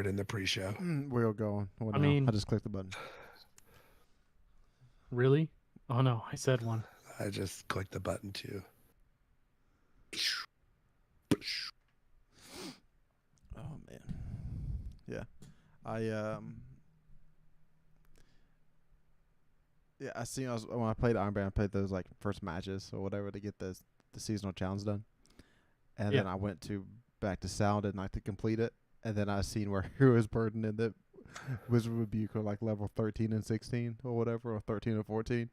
third in the pre-show. We're going. Well, I now. mean- I just clicked the button. Really? Oh no, I said one. I just clicked the button too. Oh man. Yeah. I seen when I played Iron Band, I played those like first matches or whatever to get the seasonal challenge done, and then I went back to Sound and like to complete it, and then I seen where Hero's Burden and the Wizard Rebuke are like level 13 and 16 or whatever, or 13 or 14.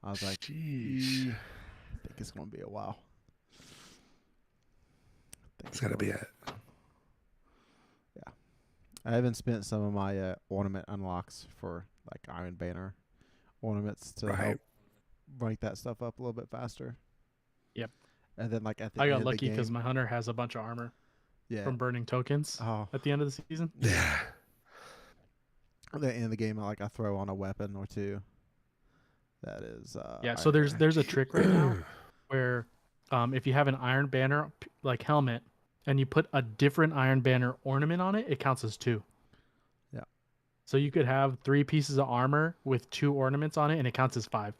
I was like, Jeez. I think it's gonna be a while. It's gonna be it. Yeah, I even spent some of my ornament unlocks for like Iron Banner ornaments to help rank that stuff up a little bit faster. Yep. And then like at the I end got of lucky the because game, my hunter has a bunch of armor from burning tokens oh, at the end of the season. Yeah. at the end of the game, I throw on a weapon or two. That is So there's a trick right now where if you have an Iron Banner like helmet and you put a different Iron Banner ornament on it, it counts as 2. Yeah. So you could have 3 pieces of armor with 2 ornaments on it, and it counts as 5.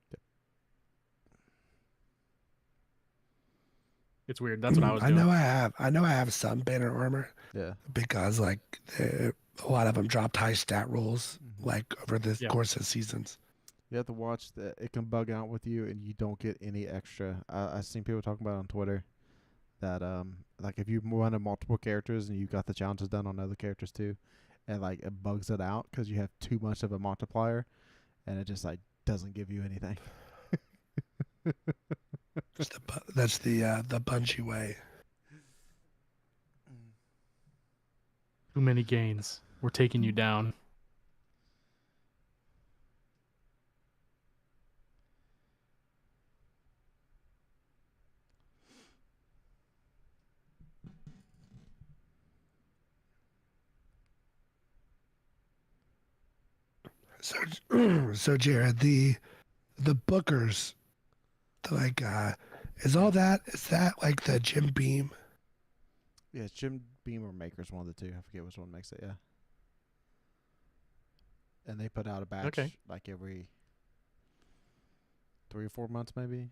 Yep. It's weird. That's what I was I doing. know I have some banner armor. Yeah. Because like a lot of them dropped high stat rolls like over the course of seasons. You have to watch that. It can bug out with you, and you don't get any extra. I've seen people talking about it on Twitter that like if you run multiple characters and you got the challenges done on other characters too, and like it bugs it out because you have too much of a multiplier, and it just like doesn't give you anything. That's the Bungie way. Too many gains. We're taking you down. So Jared, the bookers, like, is that like the Jim Beam? Yeah, it's Jim Beam or Maker's one of the two. I forget which one makes it. Yeah. And they put out a batch like every 3 or 4 months, maybe.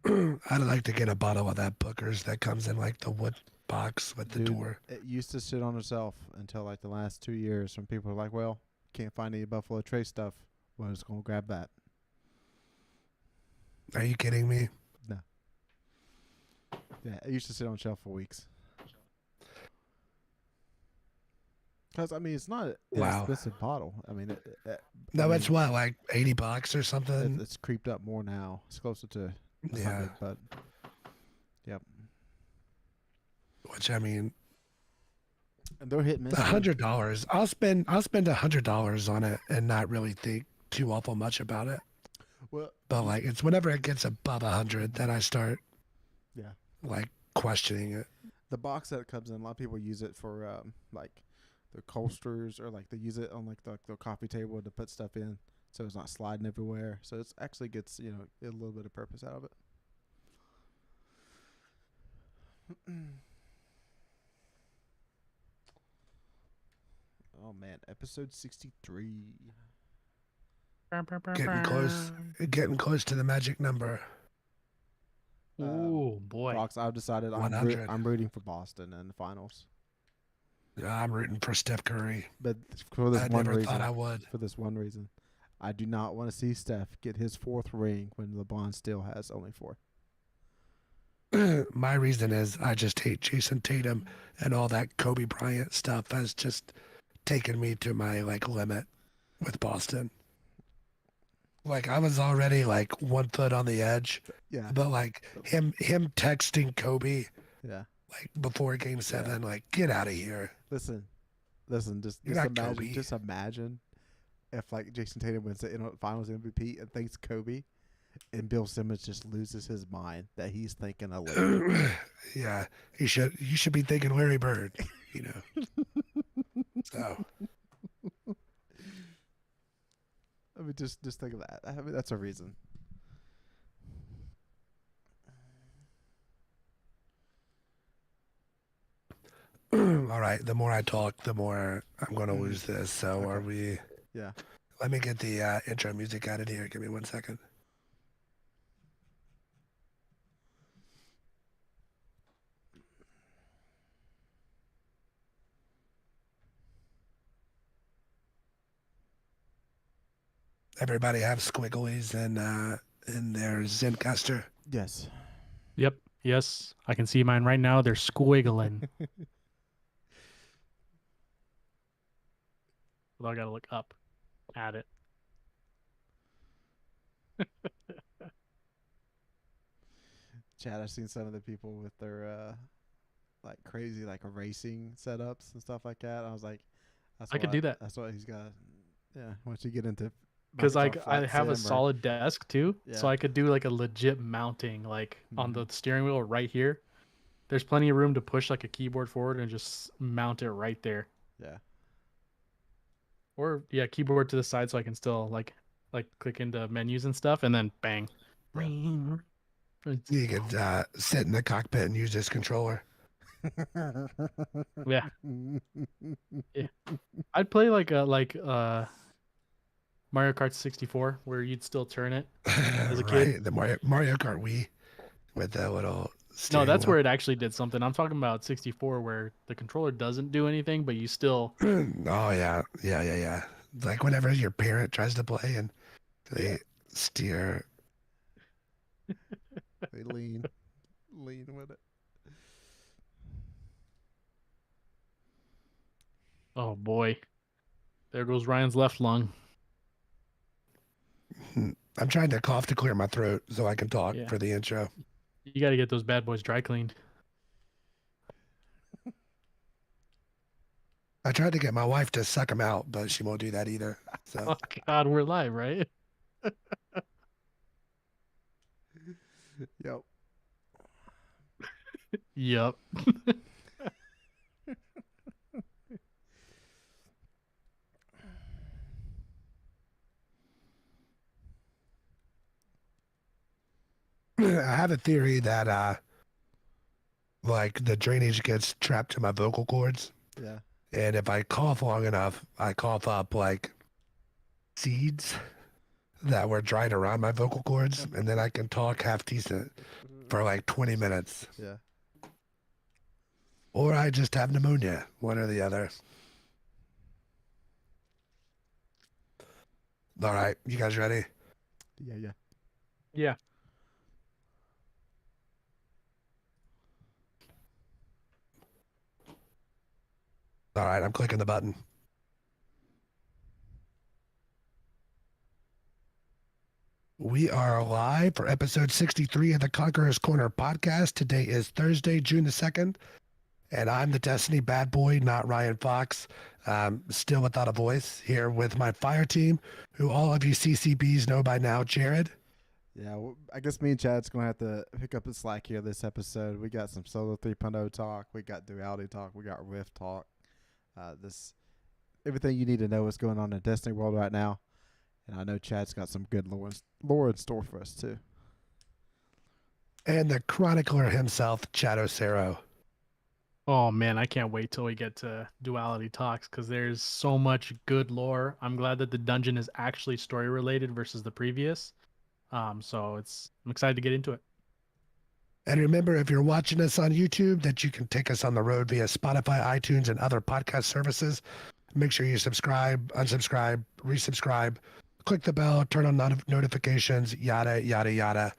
I'd like to get a bottle of that Booker's that comes in like the wood box with the door. It used to sit on itself until like the last 2 years when people were like, well, can't find any Buffalo Trace stuff. Well, I'm just going to grab that. Are you kidding me? No. Yeah, it used to sit on shelf for weeks. Because, I mean, it's not an expensive bottle. I mean, it's what, like $80 or something? It's creeped up more now. It's closer to 100, but yep. Which, I mean, and they're hit and miss. $100. I'll spend $100 on it and not really think too awful much about it. Well, but like it's whenever it gets above 100 that I start, yeah, like questioning it. The box that it comes in, a lot of people use it for like their coasters, or like they use it on like the coffee table to put stuff in, so it's not sliding everywhere. So it's actually gets a little bit of purpose out of it. Oh man, episode 63. Getting close to the magic number. Oh boy! Fox, I've decided I'm rooting for Boston in the finals. I'm rooting for Steph Curry, but for this one reason, thought I would. For this one reason, I do not want to see Steph get his 4th ring when LeBron still has only 4. My reason is I just hate Jason Tatum, and all that Kobe Bryant stuff has just taken me to my like limit with Boston. Like I was already like 1 foot on the edge. Yeah. But like him texting Kobe. Yeah. Like before Game 7, like get out of here. Listen. Just imagine if like Jason Tatum wins the Finals MVP and thanks Kobe, and Bill Simmons just loses his mind that he's thinking of Larry. Yeah, you should be thinking Larry Bird. So. I mean, just think of that. I mean, that's a reason. All right. The more I talk, the more I'm going to lose this. So Okay. are we? Yeah. Let me get the intro music added here. Give me 1 second. Everybody have squigglies in their Zencaster. Yes. Yep. Yes, I can see mine right now. They're squiggling. Well, I gotta look up at it. Chad, I've seen some of the people with their like crazy like racing setups and stuff like that. I was like, I could do that That's what he's got. Yeah. Once you get into because Microsoft I Flight have a Sim or solid desk too, so yeah. I could do like a legit mounting, like on the Mhm. steering wheel right here. There's plenty of room to push like a keyboard forward and just mount it right there. Yeah. Or yeah, keyboard to the side so I can still like click into menus and stuff, and then bang. Yeah. It's- You could sit in the cockpit and use this controller. yeah, yeah. I'd play like a Mario Kart 64 where you'd still turn it as a kid. Right? The Mario Kart Wii with the little No, steering that's wheel. where it actually did something. I'm talking about 64 where the controller doesn't do anything, but you still Oh yeah. Like whenever your parent tries to play and yeah. they steer. They lean with it. Oh boy. There goes Ryan's left lung. I'm trying to cough to clear my throat so I can talk Yeah. for the intro. You got to get those bad boys dry cleaned. I tried to get my wife to suck them out, but she won't do that either. So Oh god, we're live, right? Yep. Yep. I have a theory that like the drainage gets trapped to my vocal cords, Yeah. and if I cough long enough, I cough up like seeds that were dried around my vocal cords, and then I can talk half decent for like 20 minutes. Yeah. Or I just have pneumonia, one or the other. All right, you guys ready? Yeah. Yeah. Yeah. All right, I'm clicking the button. We are live for episode 63 of the Conqueror's Corner podcast. Today is Thursday, June the 2nd, and I'm the Destiny bad boy, NotRyanFox. Still without a voice, here with my fire team, who all of you CCBs know by now, Jared. Yeah, well, I guess me and Chad's going to have to pick up the slack here this episode. We got some Solo 3.0 talk. We got Duality talk. We got Rift talk. Everything you need to know what's going on in Destiny world right now. And I know Chad's got some good lore in store for us, too. And the chronicler himself, chadocero. Oh man, I can't wait till we get to Duality Talks because there's so much good lore. I'm glad that the dungeon is actually story related versus the previous. So I'm excited to get into it. And remember, if you're watching us on YouTube, that you can take us on the road via Spotify, iTunes, and other podcast services. Make sure you subscribe, unsubscribe, resubscribe, click the bell, turn on notifications, yada, yada, yada.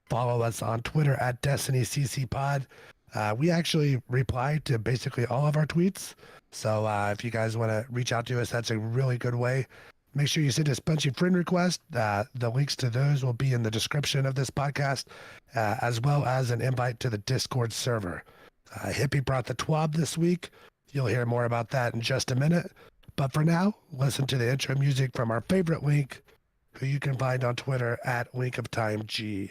Follow us on Twitter at DestinyCCPod. We actually reply to basically all of our tweets. So if you guys want to reach out to us, that's a really good way. Make sure you send us punchy friend requests. The links to those will be in the description of this podcast, as well as an invite to the Discord server. Hippie brought the TWAB this week. You'll hear more about that in just a minute. But for now, listen to the intro music from our favorite Link, who you can find on Twitter at LinkOfTimeG.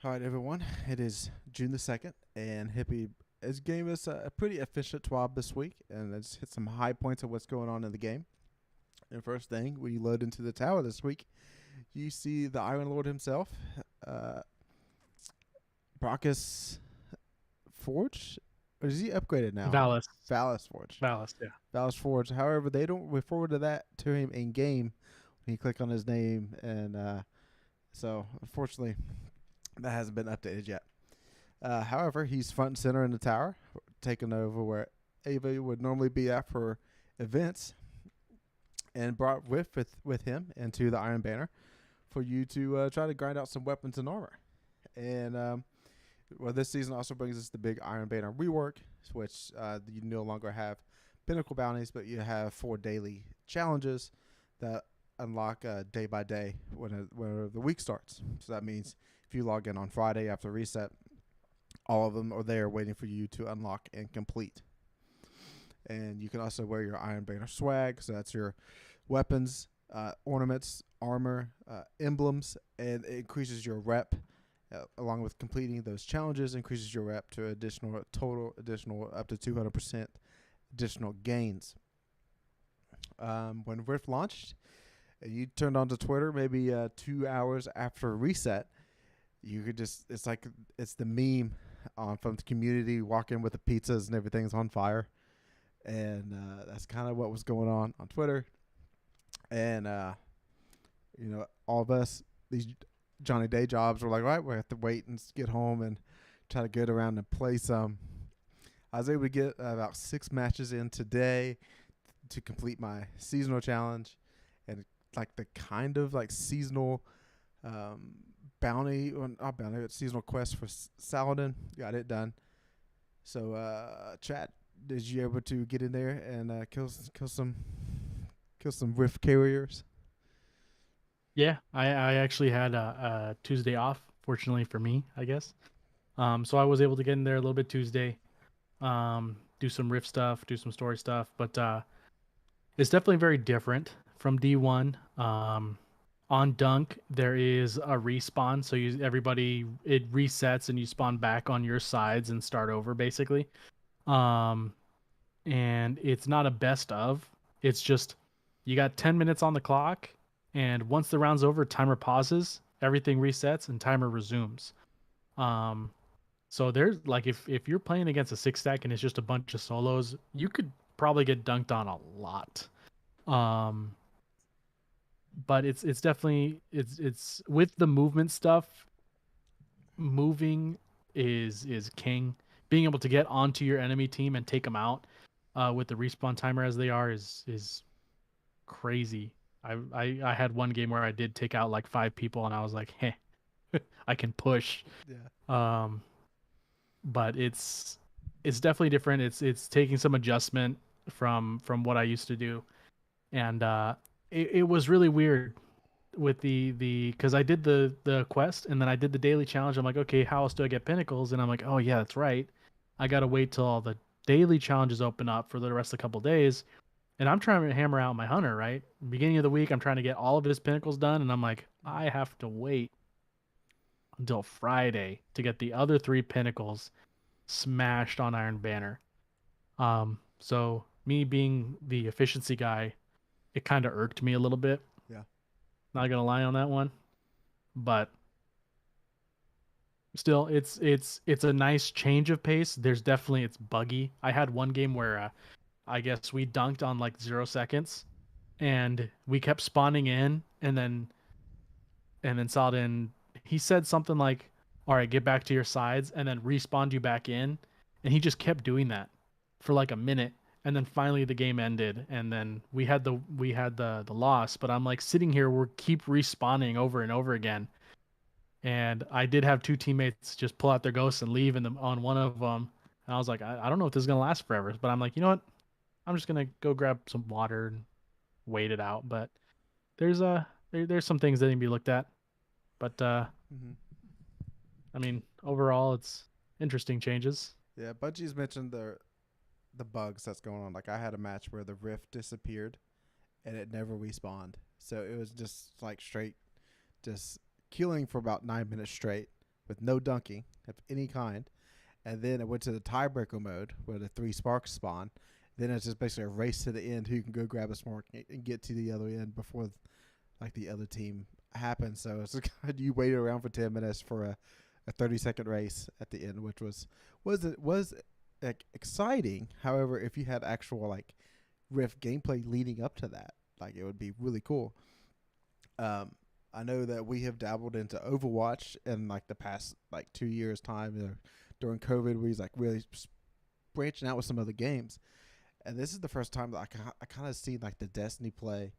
All right, everyone. It is June the 2nd, and Hippie has gave us a pretty efficient TWAB this week, and let's hit some high points of what's going on in the game. And first thing, when you load into the tower this week, you see the Iron Lord himself, Brockus Forge? Or is he upgraded now? Valis. Valis Forge. Valis, yeah. Valis Forge. However, they don't refer to that to him in game when you click on his name, and so unfortunately that hasn't been updated yet. However, he's front and center in the tower, taking over where Ava would normally be at for events, and brought with him into the Iron Banner for you to try to grind out some weapons and armor. And this season also brings us the big Iron Banner rework, which you no longer have pinnacle bounties, but you have 4 daily challenges that unlock day by day when the week starts. So that means if you log in on Friday after reset, all of them are there waiting for you to unlock and complete. And you can also wear your Iron Banner swag, so that's your weapons, ornaments, armor, emblems, and it increases your rep. Along with completing those challenges, increases your rep to additional up to 200% additional gains. When Rift launched, you turned onto Twitter maybe 2 hours after reset. You could it's the meme from the community walking with the pizzas and everything's on fire, and that's kind of what was going on Twitter. And all of us, these Johnny Day jobs, were like, right, we have to wait and get home and try to get around and play some. I was able to get about 6 matches in today to complete my seasonal challenge, and like the kind of like seasonal seasonal quest for Saladin. Got it done. So, Chad, did you able to get in there and kill some Rift carriers? Yeah, I actually had a Tuesday off, fortunately for me, I guess. So I was able to get in there a little bit Tuesday, do some Rift stuff, do some story stuff, but it's definitely very different from D1. On Dunk, there is a respawn, so it resets and you spawn back on your sides and start over basically. And it's not a best of. It's just you got 10 minutes on the clock, and once the round's over, timer pauses, everything resets, and timer resumes. So there's like if you're playing against a 6-stack and it's just a bunch of solos, you could probably get dunked on a lot. But it's definitely it's with the movement stuff. Moving is king. Being able to get onto your enemy team and take them out with the respawn timer as they are is crazy. I had one game where I did take out like 5 people and I was like, hey, I can push. Yeah. But it's definitely different. It's taking some adjustment from what I used to do, and it was really weird with the because I did the quest and then I did the daily challenge. I'm like, okay, how else do I get pinnacles? And I'm like, oh yeah, that's right. I gotta wait till all the daily challenges open up for the rest of the couple days. And I'm trying to hammer out my hunter, right? Beginning of the week, I'm trying to get all of his pinnacles done, and I'm like, I have to wait until Friday to get the other 3 pinnacles smashed on Iron Banner. So me being the efficiency guy, it kind of irked me a little bit. Yeah. Not gonna lie on that one, but still, it's a nice change of pace. It's buggy. I had one game where I guess we dunked on like 0 seconds, and we kept spawning in, and then Saladin, he said something like, "All right, get back to your sides," and then respawned you back in, and he just kept doing that for like a minute, and then finally the game ended, and then we had the loss. But I'm like sitting here, we keep respawning over and over again, and I did have 2 teammates just pull out their ghosts and leave on one of them, and I was like, I don't know if this is gonna last forever, but I'm like, you know what? I'm just gonna go grab some water and wait it out. But there's some things that need to be looked at. But I mean, overall, it's interesting changes. Yeah, Bungie's mentioned the bugs that's going on. Like I had a match where the rift disappeared, and it never respawned. So it was just like straight, just killing for about 9 minutes straight with no dunking of any kind. And then it went to the tiebreaker mode where the 3 sparks spawn. Then it's just basically a race to the end who can go grab a spark and get to the other end before like the other team happens. So it's kind you waited around for 10 minutes for a 30-second race at the end, which was like, exciting. However, if you had actual like Rift gameplay leading up to that, like it would be really cool. I know that we have dabbled into Overwatch in like the past like 2 years time during COVID, where he's like really branching out with some other games. And this is the first time that I kind of seen like the Destiny play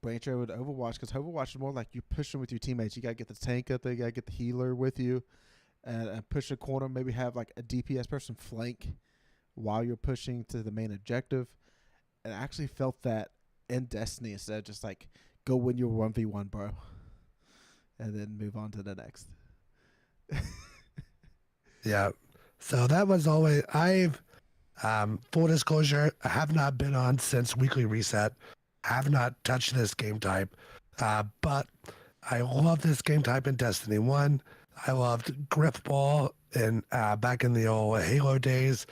branch over to Overwatch, because Overwatch is more like you're pushing with your teammates. You got to get the tank up there, you got to get the healer with you, and push a corner, maybe have like a DPS person flank while you're pushing to the main objective. And I actually felt that in Destiny instead of just like go win your 1v1, bro, and then move on to the next. Yeah. So that was always, full disclosure, I have not been on since Weekly Reset. Have not touched this game type. But I love this game type in Destiny 1. I loved Griffball and back in the old Halo days.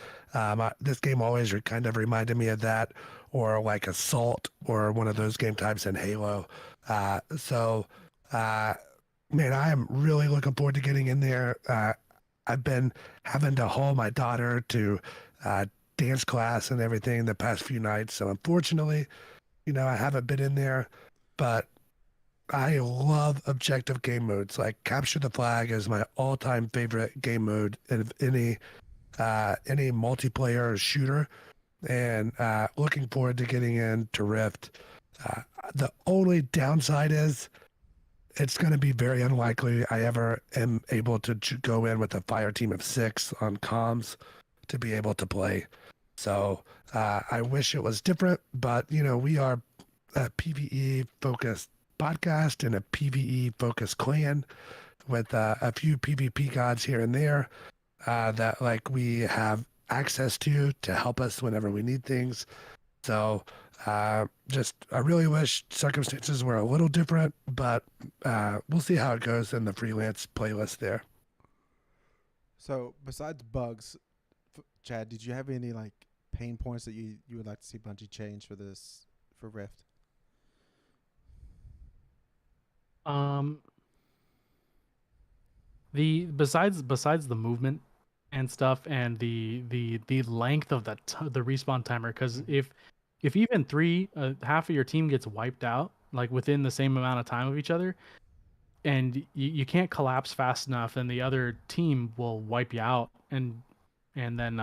This game always kind of reminded me of that, or like Assault, or one of those game types in Halo. Man, I am really looking forward to getting in there. I've been having to haul my daughter to dance class and everything the past few nights. So unfortunately, I haven't been in there, but I love objective game modes. Like Capture the Flag is my all-time favorite game mode in any multiplayer shooter, and looking forward to getting into Rift. The only downside is it's going to be very unlikely I ever am able to go in with a fire team of 6 on comms to be able to play. So I wish it was different, but we are a PvE focused podcast and a PvE focused clan with a few PvP gods here and there that like we have access to help us whenever we need things. So I really wish circumstances were a little different, but we'll see how it goes in the freelance playlist there. So besides bugs, Chad, did you have any like pain points that you would like to see Bungie change for Rift? The besides the movement and stuff, and the length of the respawn timer, because if even half of your team gets wiped out like within the same amount of time of each other, and you can't collapse fast enough, and the other team will wipe you out, and then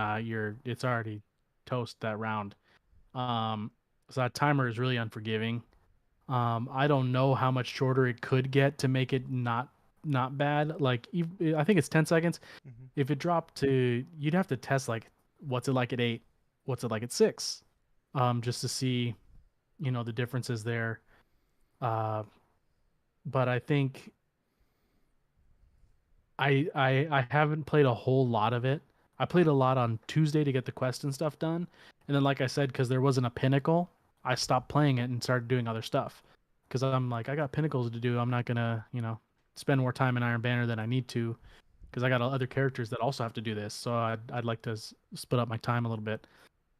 it's already toast that round. So that timer is really unforgiving. I don't know how much shorter it could get to make it not bad. Like I think it's 10 seconds. Mm-hmm. If it dropped to, you'd have to test like what's it like at 8, what's it like at 6, just to see, the differences there. But I think I haven't played a whole lot of it. I played a lot on Tuesday to get the quest and stuff done, and then like I said, because there wasn't a pinnacle, I stopped playing it and started doing other stuff. Because I'm like, I got pinnacles to do. I'm not gonna, spend more time in Iron Banner than I need to, because I got other characters that also have to do this. So I'd like to split up my time a little bit.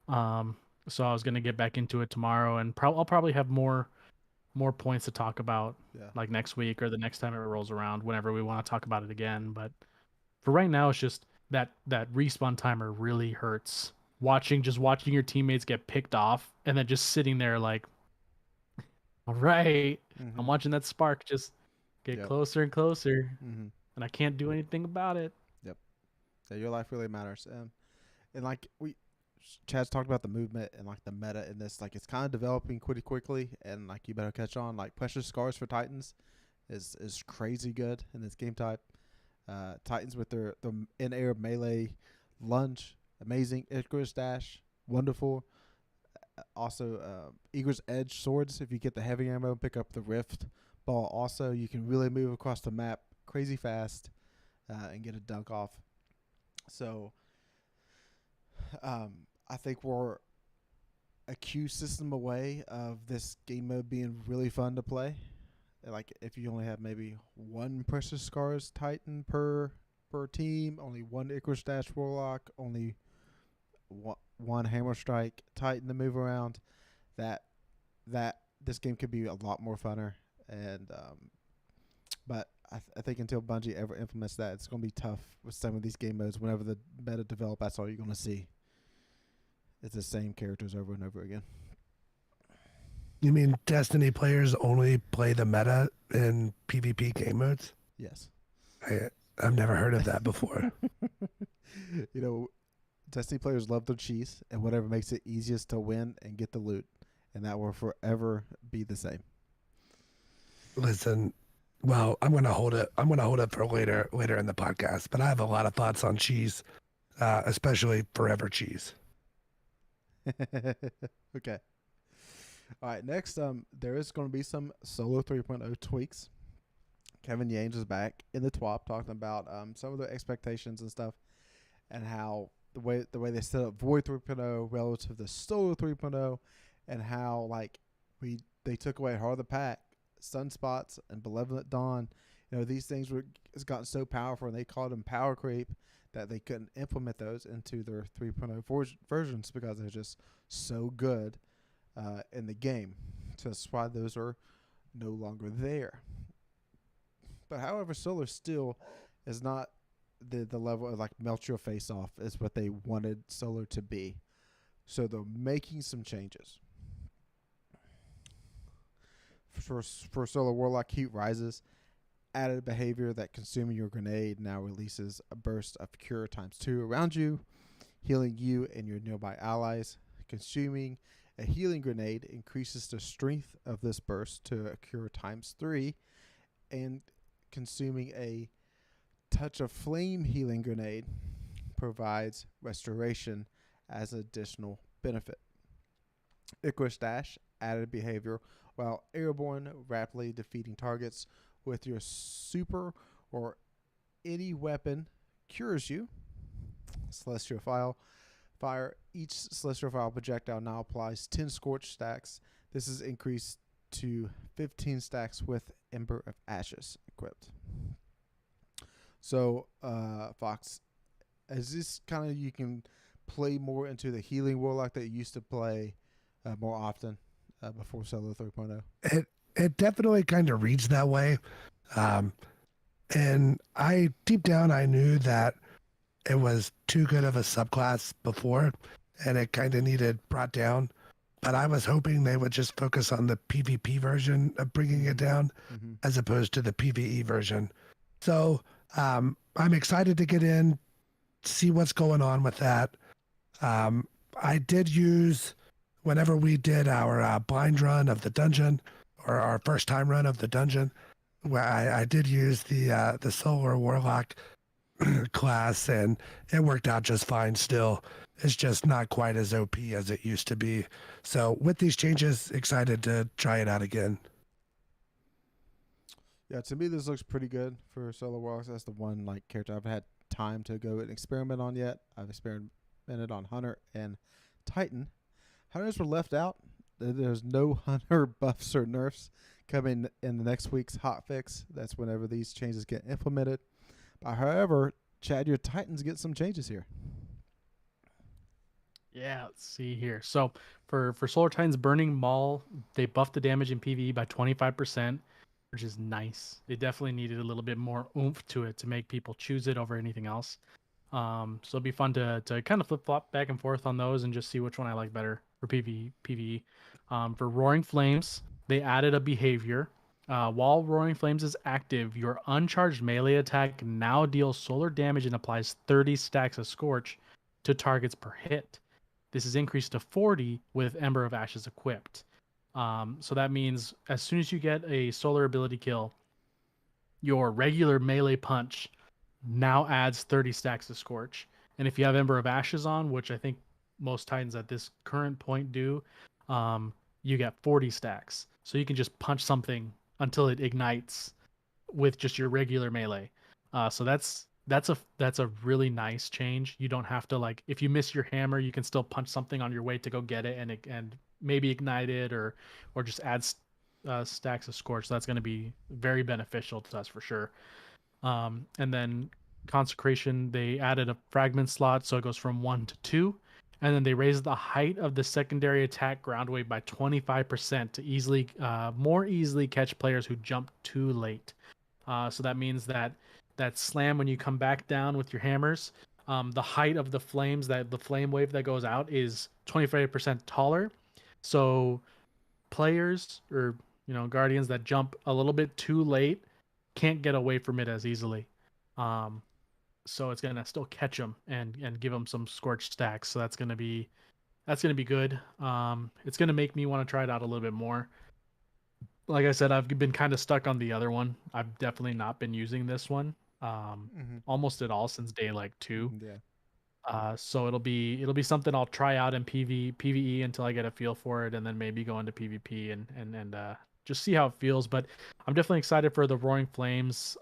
So I was gonna get back into it tomorrow, and I'll probably have more points to talk about like next week or the next time it rolls around, whenever we want to talk about it again. But for right now, it's just that respawn timer really hurts. Watching your teammates get picked off, and then just sitting there like, all right, I'm watching that spark just get closer and closer, and I can't do anything about it. Yep. Yeah, your life really matters. And like Chad's talked about the movement and like the meta in this, like it's kind of developing pretty quickly, and like you better catch on. Like Precious Scars for Titans is crazy good in this game type. Titans with their in-air melee lunge, amazing. Icarus dash, wonderful. Also, Eagle's Edge swords. If you get the heavy ammo, pick up the Rift ball. Also, you can really move across the map crazy fast and get a dunk off. So, I think we're a queue system away of this game mode being really fun to play. Like if you only have maybe one Precious Scars Titan per per team, only one Icarus Dash Warlock, only one Hammer Strike Titan to move around. That this game could be a lot more funner, and but I think until Bungie ever implements that, it's going to be tough with some of these game modes. Whenever the meta develop, that's all you're going to see. It's the same characters over and over again. You mean Destiny players only play the meta in PvP game modes? Yes. I've never heard of that before. You know, Destiny players love their cheese and whatever makes it easiest to win and get the loot, and that will forever be the same. Listen, well, I'm gonna hold it. I'm gonna hold it for later in the podcast. But I have a lot of thoughts on cheese, especially forever cheese. Okay. All right. Next, there is going to be some Solo 3.0 tweaks. Kevin Yames is back in the TWAB talking about some of the expectations and stuff, and how the way they set up Void 3.0 relative to Solo 3.0, and how they took away Heart of the Pack, Sunspots, and Benevolent Dawn. You know, these things has gotten so powerful, and they called them power creep, that they couldn't implement those into their 3.0 versions because they're just so good in the game. So that's why those are no longer there. But however, Solar still is not the level of like melt your face off is what they wanted Solar to be. So they're making some changes. For Solar Warlock, Heat Rises added behavior that consuming your grenade now releases a burst of cure ×2 around you, healing you and your nearby allies. Consuming a healing grenade increases the strength of this burst to a cure ×3, and consuming a touch of flame healing grenade provides restoration as an additional benefit. Icarus Dash added behavior while airborne, rapidly defeating targets with your super or any weapon cures you. Celestial Fire. Each Celestial Fire projectile now applies 10 Scorch stacks. This is increased to 15 stacks with Ember of Ashes equipped. So, Fox, is this kind of you can play more into the healing Warlock that you used to play more often before Solo 3.0? It definitely kind of reads that way. And deep down, I knew that it was too good of a subclass before, and it kind of needed brought down. But I was hoping they would just focus on the PvP version of bringing it down, as opposed to the PvE version. So I'm excited to get in, see what's going on with that. I did use, whenever we did our blind run of the dungeon, or our first time run of the dungeon, where I did use the Solar Warlock class, and it worked out just fine still. It's just not quite as OP as it used to be. So with these changes, excited to try it out again. Yeah, to me this looks pretty good for Solar Warlock. That's the one character I've had time to go and experiment on yet. I've experimented on Hunter and Titan. Hunters were left out. There's no Hunter buffs or nerfs coming in the next week's hotfix. That's whenever these changes get implemented. However, Chad, your Titans get some changes here. Yeah, let's see here. So for Solar Titan's Burning Maul, they buffed the damage in PvE by 25%, which is nice. They definitely needed a little bit more oomph to it to make people choose it over anything else. So it'll be fun to kind of flip-flop back and forth on those and just see which one I like better for PvE. For Roaring Flames, they added a behavior. While Roaring Flames is active, your uncharged melee attack now deals solar damage and applies 30 stacks of Scorch to targets per hit. This is increased to 40 with Ember of Ashes equipped. So that means as soon as you get a solar ability kill, your regular melee punch now adds 30 stacks of Scorch. And if you have Ember of Ashes on, which I think most Titans at this current point do, you get 40 stacks. So you can just punch something until it ignites with just your regular melee. So that's a really nice change. You don't have to if you miss your hammer, you can still punch something on your way to go get it and maybe ignite it or just add stacks of Scorch. So that's going to be very beneficial to us for sure. And then consecration, they added a fragment slot, so it goes from 1 to 2. And then they raised the height of the secondary attack ground wave by 25% to more easily catch players who jump too late. So that means that slam when you come back down with your hammers, the height of the flames, that the flame wave that goes out is 25% taller. So players or guardians that jump a little bit too late can't get away from it as easily. So it's gonna still catch them and give them some scorched stacks. So that's gonna be good. It's gonna make me want to try it out a little bit more. Like I said, I've been kind of stuck on the other one. I've definitely not been using this one almost at all since day like 2. Yeah. So it'll be something I'll try out in PvE until I get a feel for it, and then maybe go into PvP and just see how it feels. But I'm definitely excited for the Roaring Flames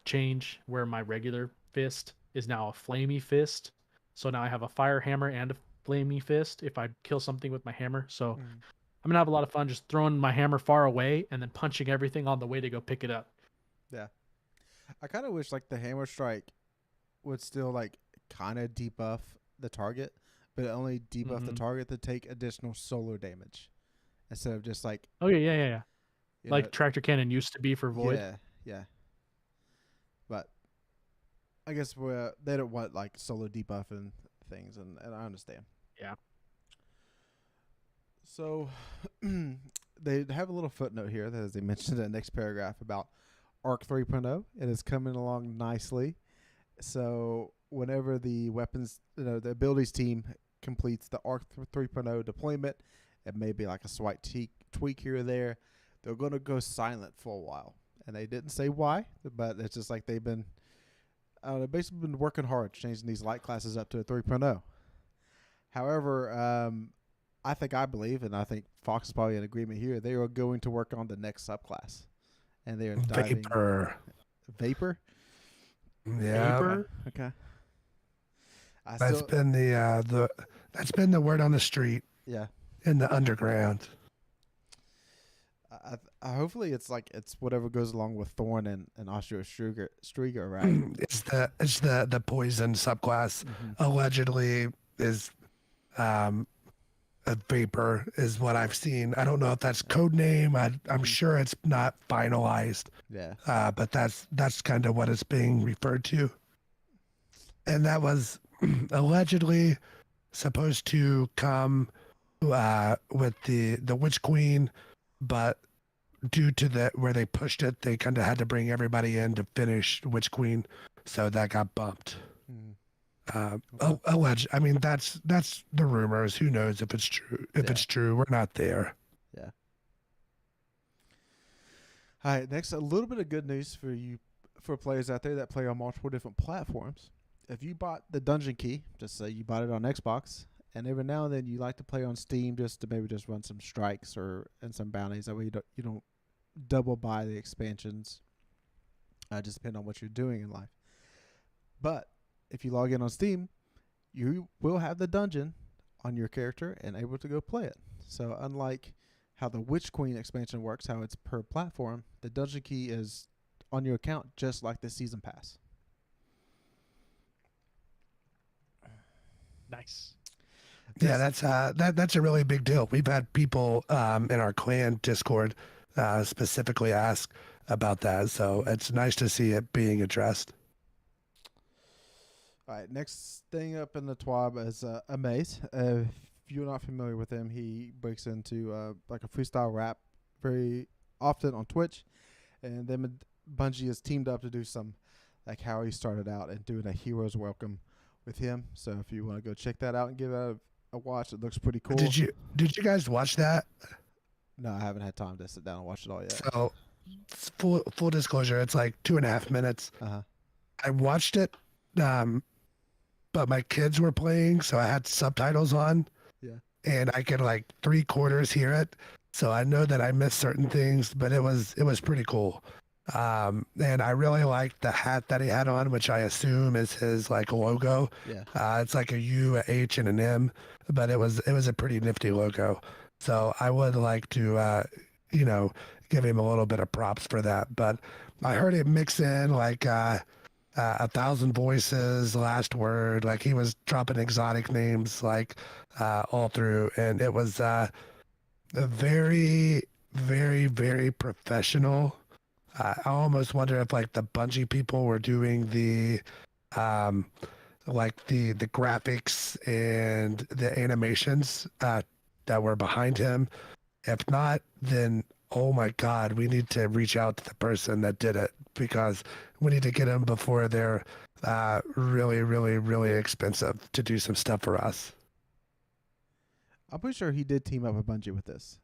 change, where my regular fist is now a flamey fist. So now I have a fire hammer and a flamey fist if I kill something with my hammer. So I'm gonna have a lot of fun just throwing my hammer far away and then punching everything on the way to go pick it up. Yeah. I kind of wish like the hammer strike would still like kind of debuff the target, but only debuff the target to take additional solar damage instead of just like. Oh yeah. Like Tractor Cannon used to be for Void. Yeah. But I guess they don't want like solar debuffing things, and I understand. Yeah. So they have a little footnote here that, as they mentioned in the next paragraph, about Arc 3.0. It is coming along nicely. So whenever the weapons, the abilities team completes the Arc 3.0 deployment, it may be like a slight tweak here or there. They're going to go silent for a while. And they didn't say why, but it's just like they've basically been working hard changing these light classes up to a 3.0. However, I believe, and I think Fox is probably in agreement here, they are going to work on the next subclass. And they are diving. Vapor? Yeah. Vapor? Okay. That's been the word on the street. Yeah. In the underground. Hopefully it's whatever goes along with Thorn and Osteo Striga, right? It's the poison subclass. Allegedly is a vapor is what I've seen. I don't know if that's code name. I'm sure it's not finalized. Yeah. But that's kind of what it's being referred to. And that was allegedly supposed to come with the Witch Queen, but due to where they pushed it, they kind of had to bring everybody in to finish Witch Queen, so that got bumped. Alleged. I mean, that's the rumors. Who knows if it's true? If it's true, we're not there. Yeah. All right. Next, a little bit of good news for players out there that play on multiple different platforms. If you bought the Dungeon Key, just say you bought it on Xbox, and every now and then you like to play on Steam just to maybe just run some strikes and some bounties. That way you don't double buy the expansions. Just depend on what you're doing in life. But if you log in on Steam, you will have the dungeon on your character and able to go play it. So unlike how the Witch Queen expansion works, how it's per platform, the Dungeon Key is on your account just like the Season Pass. Nice. Yeah, that's a really big deal. We've had people in our clan Discord specifically ask about that, so it's nice to see it being addressed. All right, next thing up in the TWAB is Amaze. If you're not familiar with him, he breaks into like a freestyle rap very often on Twitch, and then Bungie has teamed up to do some like how he started out and doing a hero's welcome with him. So if you want to go check that out and give it a watch, it looks pretty cool. Did you guys watch that? No, I haven't had time to sit down and watch it all yet. So full disclosure, it's like 2.5 minutes. I watched it, but my kids were playing, so I had subtitles on. Yeah. And I could like 3/4 hear it, so I know that I missed certain things, but it was pretty cool. And I really liked the hat that he had on, which I assume is his like logo. Yeah. It's like a U, a H, and an M, but it was a pretty nifty logo. So I would like to, give him a little bit of props for that. But I heard it mix in like 1,000 Voices, Last Word. Like he was dropping exotic names like all through, and it was a very, very, very professional. I almost wonder if like the Bungie people were doing the um, like the graphics and the animations that were behind him. If not, then oh my God, we need to reach out to the person that did it because we need to get them before they're really, really, really expensive to do some stuff for us. I'm pretty sure he did team up a Bungie with this.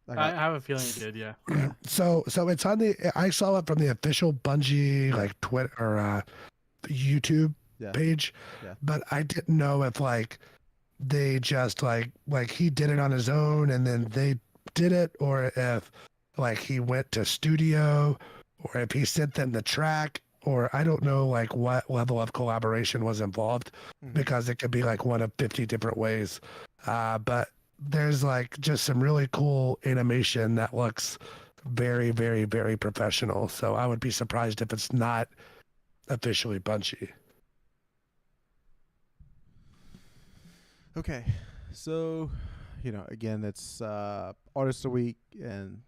Like I have a feeling he did. Yeah. yeah. So it's on the. I saw it from the official Bungie like Twitter or YouTube Yeah. page, Yeah. but I didn't know if like they just like he did it on his own and then they did it, or if like he went to studio, or if he sent them the track, or I don't know like what level of collaboration was involved because it could be like one of 50 different ways. But there's like just some really cool animation that looks very, very, very professional. So I would be surprised if it's not officially Bungie. Okay, so again, it's Artist of the Week, and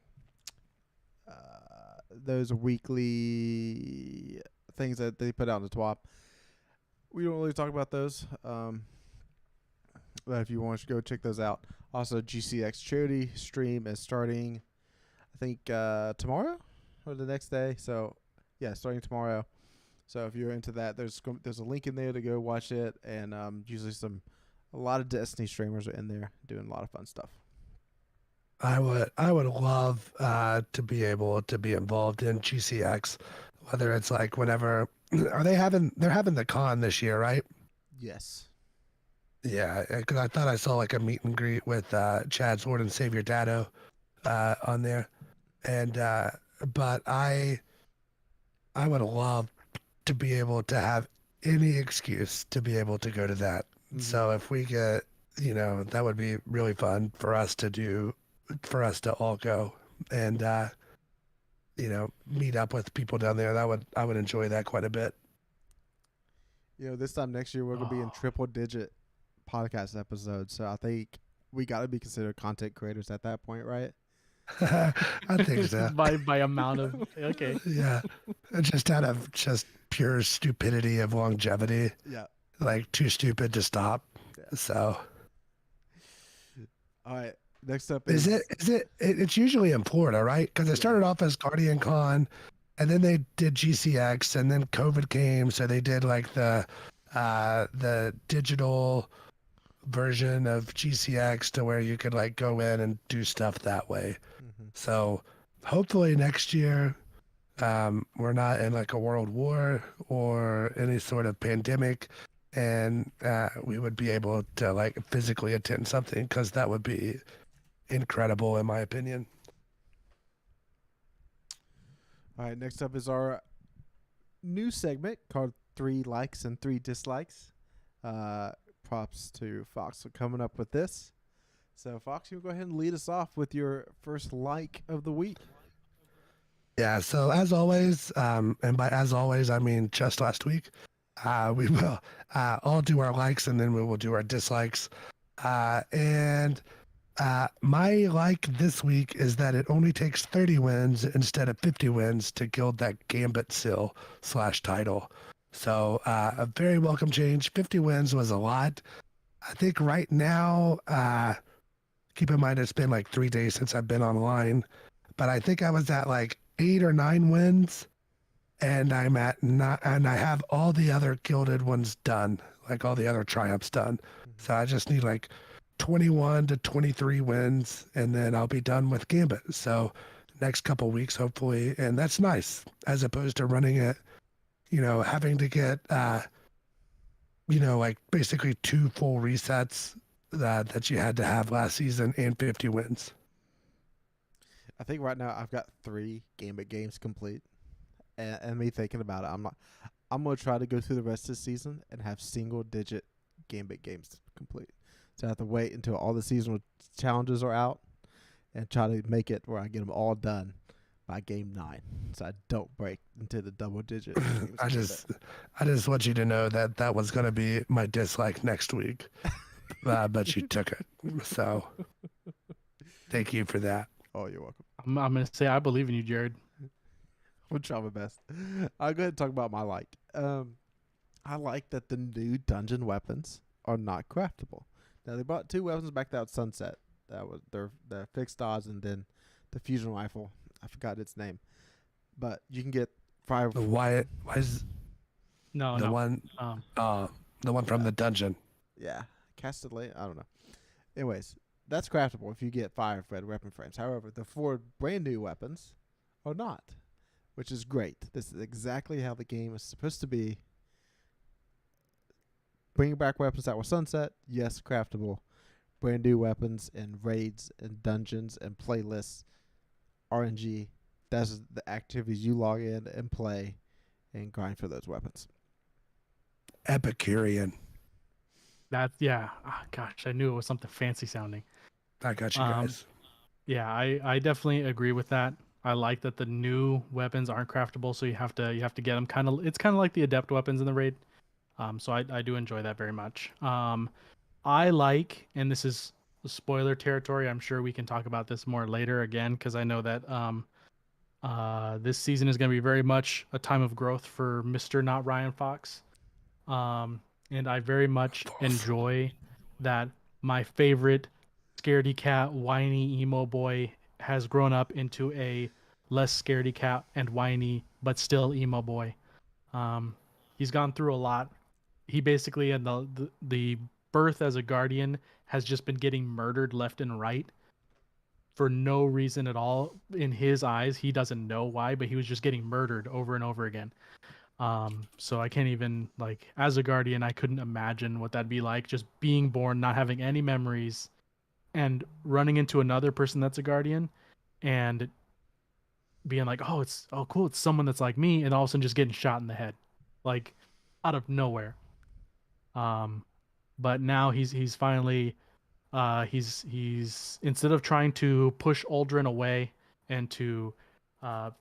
those weekly things that they put out in the TWAB. We don't really talk about those, but if you want to go check those out. Also, GCX charity stream is starting, I think tomorrow or the next day. So yeah, starting tomorrow. So if you're into that, there's a link in there to go watch it, and usually a lot of Destiny streamers are in there doing a lot of fun stuff. I would love to be able to be involved in GCX, whether it's like whenever they're having the con this year, right? Yes. Yeah, because I thought I saw like a meet and greet with Chad's Lord and Savior Dado on there, and but I would love to be able to have any excuse to be able to go to that. So if we get, that would be really fun for us to do, for us to all go and, meet up with people down there. I would enjoy that quite a bit. This time next year, we're going to be in triple digit podcast episodes. So I think we got to be considered content creators at that point, right? I think so. by amount of okay. Yeah. Just out of just pure stupidity of longevity. Yeah. Like too stupid to stop. Yeah. So. All right. Next up it's usually in Florida, right? Because it started off as Guardian Con, and then they did GCX, and then COVID came, so they did like the digital version of GCX to where you could like go in and do stuff that way. So hopefully next year we're not in like a world war or any sort of pandemic, and we would be able to like physically attend something, because that would be incredible in my opinion. All right, next up is our new segment called 3 Likes and 3 Dislikes. Props to Fox for coming up with this. So Fox, you go ahead and lead us off with your first like of the week. Yeah, so as always, and by as always I mean just last week, we will all do our likes and then we will do our dislikes. And my like this week is that it only takes 30 wins instead of 50 wins to gild that Gambit seal / title. So a very welcome change. 50 wins was a lot. I think right now, keep in mind it's been like 3 days since I've been online, but I think I was at like 8 or 9 wins, and I'm at not, and I have all the other gilded ones done, like all the other triumphs done. So I just need like 21 to 23 wins, and then I'll be done with Gambit. So next couple weeks, hopefully, and that's nice, as opposed to running it, having to get, like basically 2 full resets that you had to have last season and 50 wins. I think right now I've got 3 Gambit games complete, and me thinking about it, I'm gonna try to go through the rest of the season and have single-digit Gambit games complete. So I have to wait until all the seasonal challenges are out and try to make it where I get them all done by game 9, so I don't break into the double digit. games I with just want you to know that that was going to be my dislike next week, but you took it. So thank you for that. Oh, you're welcome. I'm gonna say I believe in you, Jared. We'll try my best. I'll go ahead and talk about my like. I like that the new dungeon weapons are not craftable. Now they brought 2 weapons back that Sunset. That was their fixed odds, and then the fusion rifle. I forgot its name, but you can get 5. Why is No, the no. one the one from the dungeon? Yeah, Castellane. I don't know. Anyways, that's craftable if you get 5 red weapon frames. However, the 4 brand new weapons are not, which is great. This is exactly how the game is supposed to be. Bringing back weapons that were sunset, yes, craftable. Brand new weapons and raids and dungeons and playlists, RNG. That's the activities you log in and play and grind for those weapons. Epicurean. That's yeah. Oh, gosh, I knew it was something fancy sounding. I got you guys. Yeah, I definitely agree with that. I like that the new weapons aren't craftable, so you have to get them. It's kind of like the adept weapons in the raid. So I do enjoy that very much. I like, and this is spoiler territory. I'm sure we can talk about this more later again, because I know that this season is going to be very much a time of growth for Mr. NotRyanFox. And I very much enjoy that my favorite scaredy cat, whiny emo boy has grown up into a less scaredy cat and whiny, but still emo boy. He's gone through a lot. He basically, in the birth as a guardian, has just been getting murdered left and right for no reason at all. In his eyes, he doesn't know why, but he was just getting murdered over and over again. So I can't even, like, as a guardian, I couldn't imagine what that'd be like, just being born, not having any memories, and running into another person that's a guardian and being like, oh cool, it's someone that's like me, and all of a sudden just getting shot in the head, like, out of nowhere. But now he's finally he's instead of trying to push Aldrin away and to uh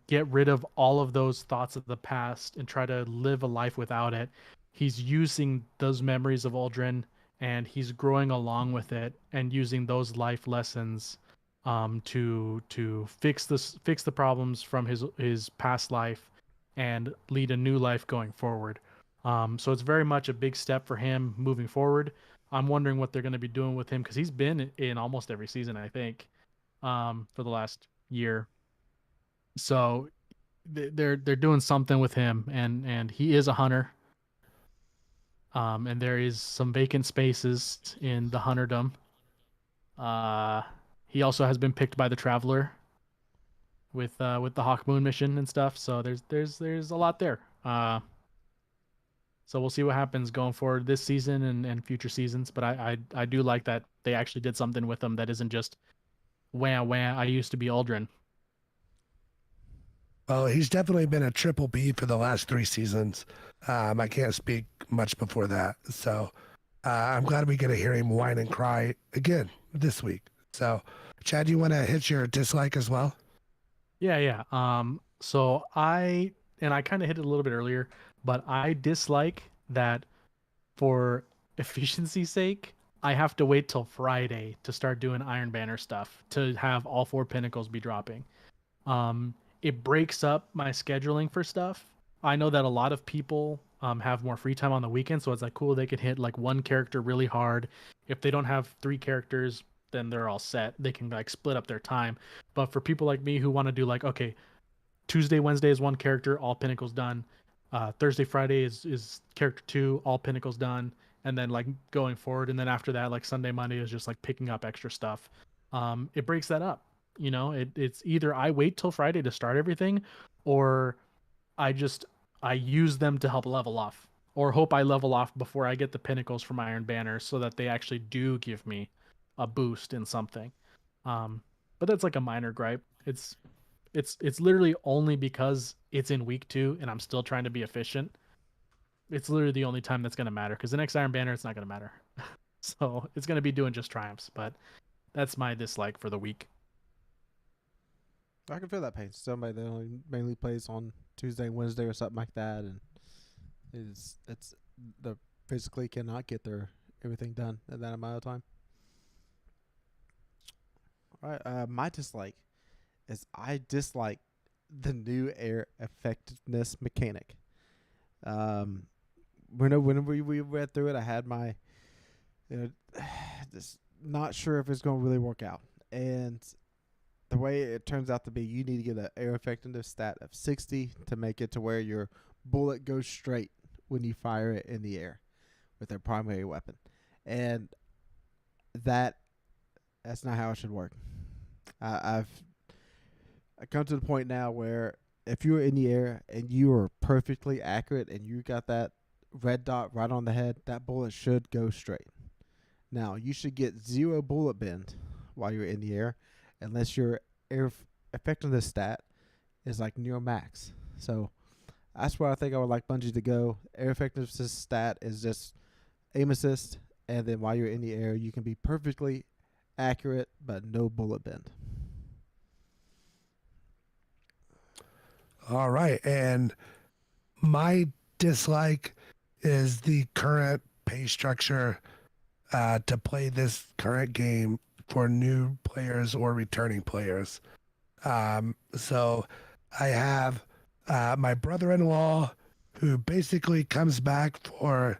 get rid of all of those thoughts of the past and try to live a life without it, he's using those memories of Aldrin, and he's growing along with it and using those life lessons to fix the problems from his past life and lead a new life going forward. So it's very much a big step for him moving forward. I'm wondering what they're going to be doing with him, because he's been in almost every season, I think, for the last year. So they're doing something with him, and he is a hunter. And there is some vacant spaces in the hunterdom. He also has been picked by the Traveler with the Hawk Moon mission and stuff. So there's a lot there. So we'll see what happens going forward this season and future seasons. But I do like that they actually did something with him that isn't just wah wah, I used to be Aldrin. Well, he's definitely been a triple B for the last 3 seasons. I can't speak much before that. So I'm glad we get to hear him whine and cry again this week. So, Chad, you want to hit your dislike as well? Yeah. So I kind of hit it a little bit earlier, but I dislike that for efficiency's sake, I have to wait till Friday to start doing Iron Banner stuff to have all 4 pinnacles be dropping. It breaks up my scheduling for stuff. I know that a lot of people have more free time on the weekend, so it's like cool, they can hit like one character really hard. If they don't have 3 characters, then they're all set. They can like split up their time. But for people like me who want to do like, okay, Tuesday, Wednesday is one character, all pinnacles done. Thursday, Friday is character 2, all pinnacles done, and then like going forward, and then after that, like Sunday, Monday is just like picking up extra stuff. It breaks that up. You know, it's either I wait till Friday to start everything, or I use them to help level off, or hope I level off before I get the pinnacles from Iron Banner, so that they actually do give me a boost in something. But that's like a minor gripe. It's literally only because it's in week 2 and I'm still trying to be efficient. It's literally the only time that's going to matter, because the next Iron Banner, it's not going to matter. So it's going to be doing just triumphs, but that's my dislike for the week. I can feel that pain. Somebody that only mainly plays on Tuesday, Wednesday, or something like that, and it's the physically cannot get their everything done in that amount of time. All right. My dislike is I dislike the new air effectiveness mechanic. Um, when we read through it, I had my, just not sure if it's going to really work out, and the way it turns out to be, you need to get an air effectiveness stat of 60 to make it to where your bullet goes straight when you fire it in the air with their primary weapon, and that's not how it should work. I come to the point now where if you're in the air and you are perfectly accurate and you got that red dot right on the head, that bullet should go straight. Now, you should get 0 bullet bend while you're in the air unless your air effectiveness stat is like near max. So that's where I think I would like Bungie to go. Air effectiveness stat is just aim assist, and then while you're in the air, you can be perfectly accurate but no bullet bend. All right. And my dislike is the current pay structure to play this current game for new players or returning players. So I have my brother-in-law who basically comes back for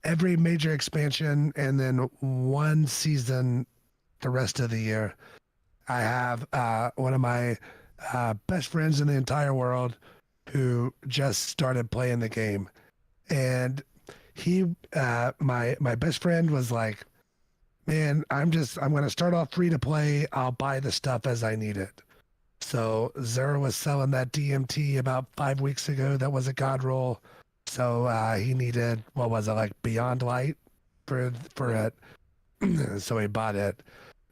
every major expansion and then one season the rest of the year. I have one of my best friends in the entire world who just started playing the game, and he my best friend was like, man, I'm going to start off free to play. I'll buy the stuff as I need it. So Zura was selling that DMT about 5 weeks ago. That was a god roll. So he needed, what was it, like Beyond Light for it. So he bought it.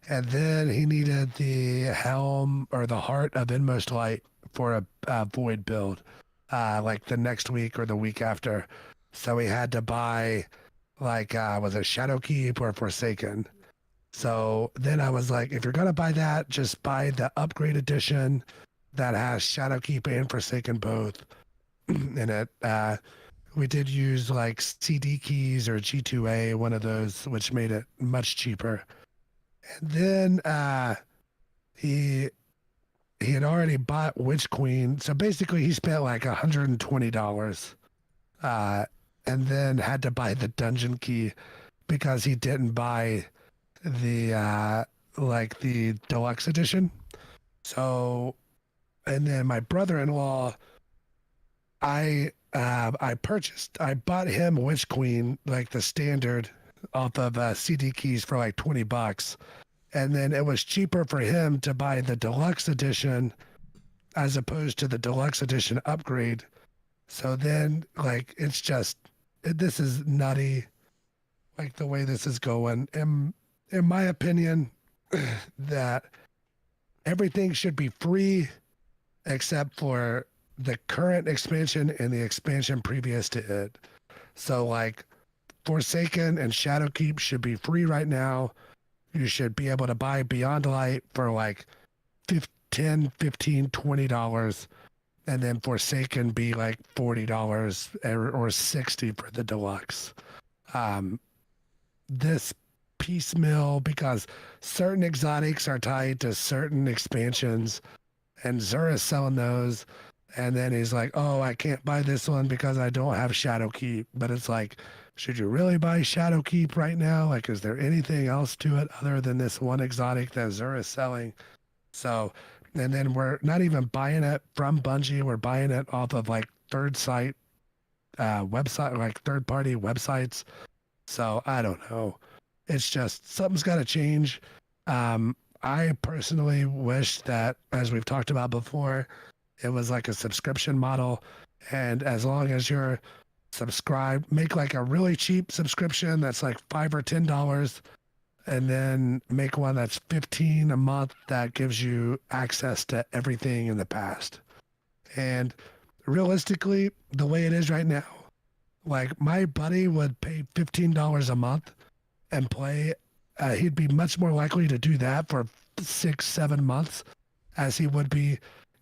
And then he needed the Helm or the Heart of Inmost Light for a Void build, like the next week or the week after. So he had to buy, like, was it Shadowkeep or Forsaken? So then I was like, if you're going to buy that, just buy the upgrade edition that has Shadowkeep and Forsaken both in it. We did use like CD keys or G2A, one of those, which made it much cheaper. And then he had already bought Witch Queen, so basically he spent like $120, and then had to buy the dungeon key because he didn't buy the the deluxe edition. So, and then my brother-in-law, I bought him Witch Queen, like the standard, off of CD keys for like $20, and then it was cheaper for him to buy the deluxe edition as opposed to the deluxe edition upgrade. So then, like, it's just this is nutty, like the way this is going. In my opinion, that everything should be free except for the current expansion and the expansion previous to it. So like Forsaken and Shadowkeep should be free right now. You should be able to buy Beyond Light for like $10, $15, $20, and then Forsaken be like $40 or $60 for the deluxe. This piecemeal, because certain exotics are tied to certain expansions, and Zura's selling those, and then he's like, oh, I can't buy this one because I don't have Shadowkeep. But it's like, should you really buy Shadowkeep right now? Like, is there anything else to it other than this one exotic that Zura's selling? So, and then we're not even buying it from Bungie. We're buying it off of like website, like third-party websites. So I don't know. It's just something's got to change. I personally wish that, as we've talked about before, it was like a subscription model, and as long as you're subscribed, make like a really cheap subscription that's like $5 or $10, and then make one that's $15 a month that gives you access to everything in the past. And realistically, the way it is right now, like my buddy would pay $15 a month and play. He'd be much more likely to do that for 6-7 months as he would be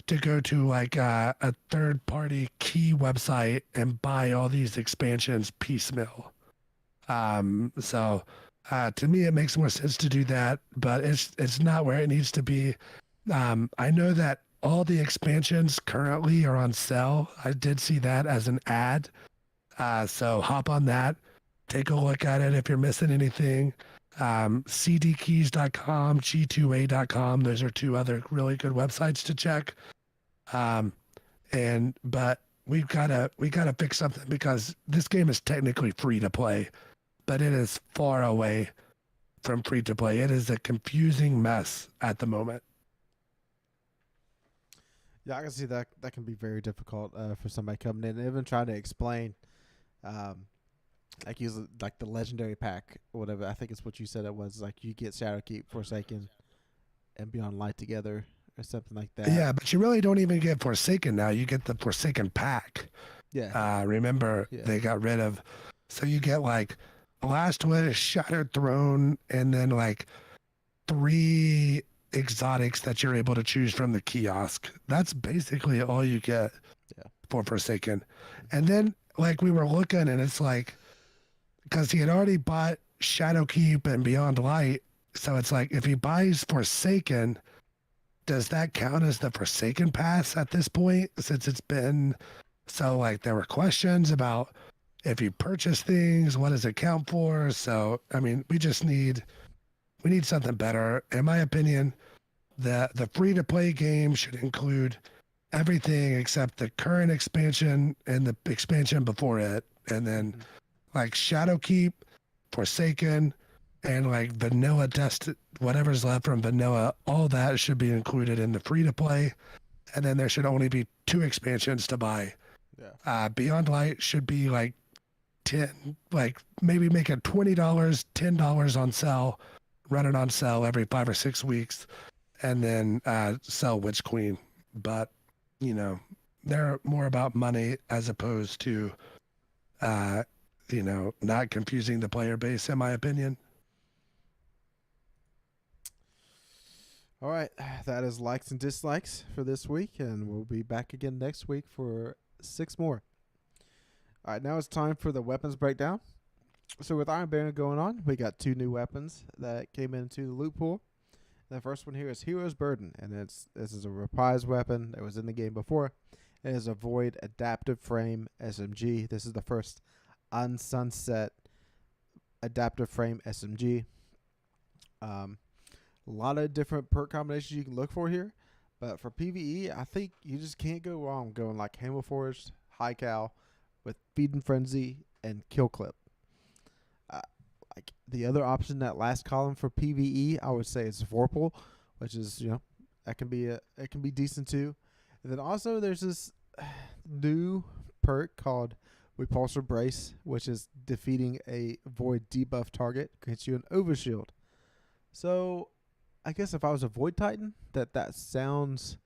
to go to like a third party key website and buy all these expansions piecemeal. So to me, it makes more sense to do that, but it's not where it needs to be. I know that all the expansions currently are on sale. I did see that as an ad. So hop on that, take a look at it if you're missing anything. cdkeys.com, g2a.com. Those are two other really good websites to check. But we gotta fix something because this game is technically free to play, but it is far away from free to play. It is a confusing mess at the moment. Yeah, I can see that that can be very difficult for somebody coming in and even trying to explain, like use like the legendary pack or whatever. I think it's what you said it was. Like you get Shadowkeep, Forsaken, and Beyond Light together or something like that. Yeah, but you really don't even get Forsaken now. You get the Forsaken pack. Yeah. Remember, Yeah. they got rid of. So you get like Last Wish, Shattered Throne, and then like 3 exotics that you're able to choose from the kiosk. That's basically all you get for Forsaken. And then like we were looking and it's like, because he had already bought Shadowkeep and Beyond Light. So it's like if he buys Forsaken, does that count as the Forsaken pass at this point? Since it's been so like there were questions about if you purchase things, what does it count for? So I mean, we need something better. In my opinion, the free to play game should include everything except the current expansion and the expansion before it, and then like Shadowkeep, Forsaken, and like vanilla whatever's left from vanilla, all that should be included in the free to play, and then there should only be 2 expansions to buy. Yeah. Beyond Light should be like 10, like maybe make it $20, $10 on sale, run it on sale every 5 or 6 weeks, and then sell Witch Queen. But you know, they're more about money as opposed to not confusing the player base, in my opinion. All right, that is likes and dislikes for this week, and we'll be back again next week for 6 more. All right, now it's time for the weapons breakdown. So with Iron Baron going on, we got 2 new weapons that came into the loot pool. The first one here is Hero's Burden, and this is a reprise weapon that was in the game before. It is a Void Adaptive Frame SMG. This is the first unsunset adaptive frame SMG. A lot of different perk combinations you can look for here, but for PvE, I think you just can't go wrong going like Hammerforged, High Cal, with Feed and Frenzy and Kill Clip. Like the other option, that last column for PvE, I would say it's Vorpal, which is it can be decent too. And then also there's this new perk called Repulsor Brace, which is defeating a Void debuff target grants you an overshield. So I guess if I was a Void Titan, that sounds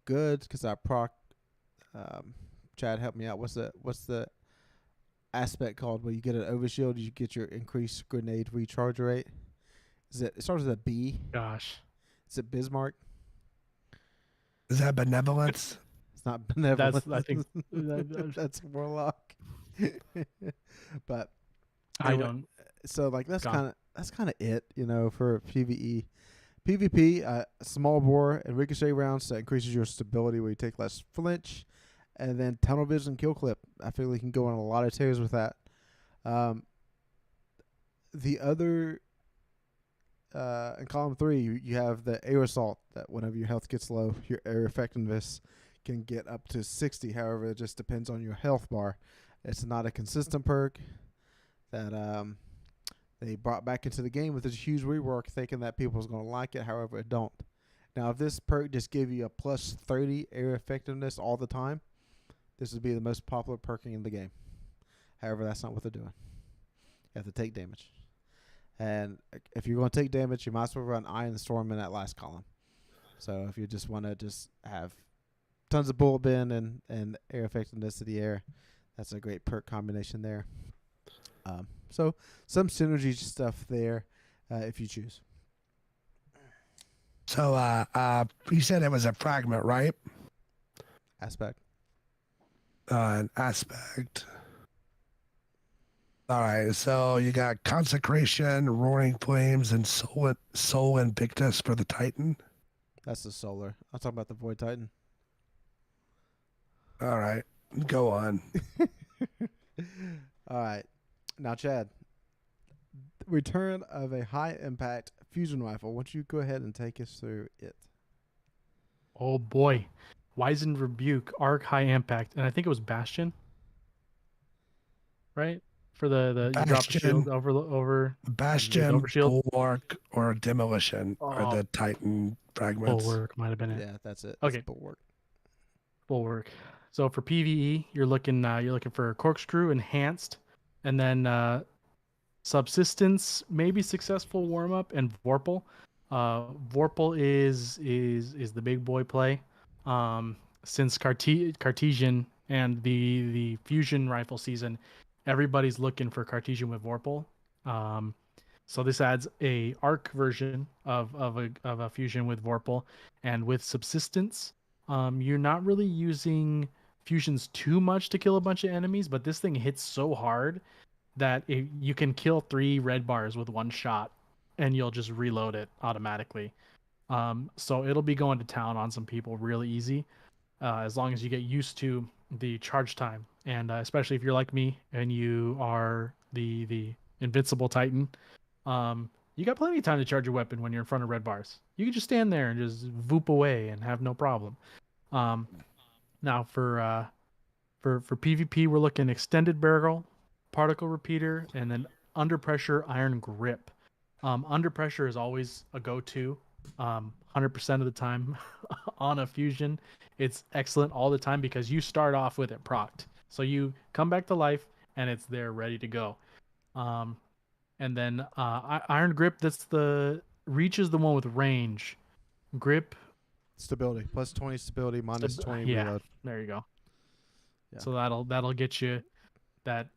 good because I proc. Chad, help me out. What's the aspect called where you get an overshield, you get your increased grenade recharge rate? It starts with a B? Gosh. Is it Bismarck? Is that benevolence? It's not benevolence. I think that's Warlock. But I anyway, don't. so like that's kind of it, for PvE. PvP, small bore and ricochet rounds that increases your stability where you take less flinch. And then tunnel vision, kill clip. I feel like you can go on a lot of tears with that. The other, in column 3, you have the air assault that whenever your health gets low, your air effectiveness can get up to 60. However, it just depends on your health bar. It's not a consistent perk that they brought back into the game with this huge rework, thinking that people was going to like it. However, it don't. Now, if this perk just gave you a plus 30 air effectiveness all the time, this would be the most popular perking in the game. However, that's not what they're doing. You have to take damage. And if you're going to take damage, you might as well run Iron Storm in that last column. So if you just want to just have tons of bullet bin and air effectiveness of the air, that's a great perk combination there. So some synergy stuff there if you choose. So, you said it was a fragment, right? Aspect. An aspect. All right. So you got consecration, roaring flames, and soul invictus for the Titan. That's the solar. I'm talking about the Void Titan. All right. Go on. All right. Now, Chad, return of a high impact fusion rifle. Why don't you go ahead and take us through it? Oh boy, Wizened Rebuke, Arc High Impact, and I think it was Bastion, right? For the you drop a shield over the Bastion, overshield. bulwark, or demolition are Oh, the Titan fragments. Bulwark might have been it. Yeah, that's it. Okay, It's bulwark. Bulwark. So for PVE, you're looking for Corkscrew, Enhanced, and then Subsistence, maybe Successful Warm Up, and Vorpal. Vorpal is the big boy play. Since Cartesian and the fusion rifle season, everybody's looking for Cartesian with Vorpal. So this adds a arc version of a fusion with Vorpal, and with Subsistence, you're not really using fusions too much to kill a bunch of enemies, but this thing hits so hard that you can kill 3 red bars with one shot, and you'll just reload it automatically. So it'll be going to town on some people really easy, as long as you get used to the charge time, and especially if you're like me and you are the invincible Titan. You got plenty of time to charge your weapon when you're in front of red bars. You can just stand there and just voop away and have no problem. Now for PvP, we're looking extended barrel, particle repeater, and then under pressure iron grip. Under pressure is always a go-to. 100% of the time on a fusion, it's excellent all the time because you start off with it procced, so you come back to life and it's there ready to go. And then iron grip, that's the reach is the one with range. Grip Stability. Plus 20 stability, minus 20 yeah, reload. there you go. Yeah. So that'll get you that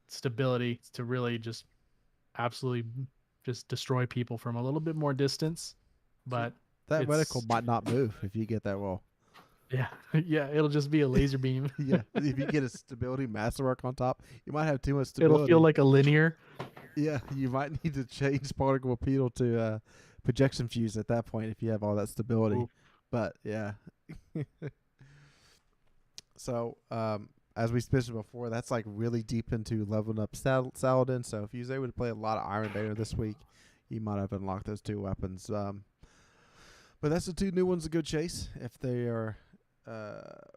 stability to really just absolutely just destroy people from a little bit more distance. But That it's- reticle might not move if you get that well. yeah, yeah, it'll just be a laser beam. Yeah, if you get a stability masterwork on top, you might have too much stability. It'll feel like a linear. Yeah, you might need to change particle repeater to projection fuse at that point if you have all that stability. Ooh. But yeah. So as we mentioned before, that's like really deep into leveling up Saladin. So if you was able to play a lot of Iron Banner this week, you might have unlocked those 2 weapons. But that's the 2 new ones to go chase if they are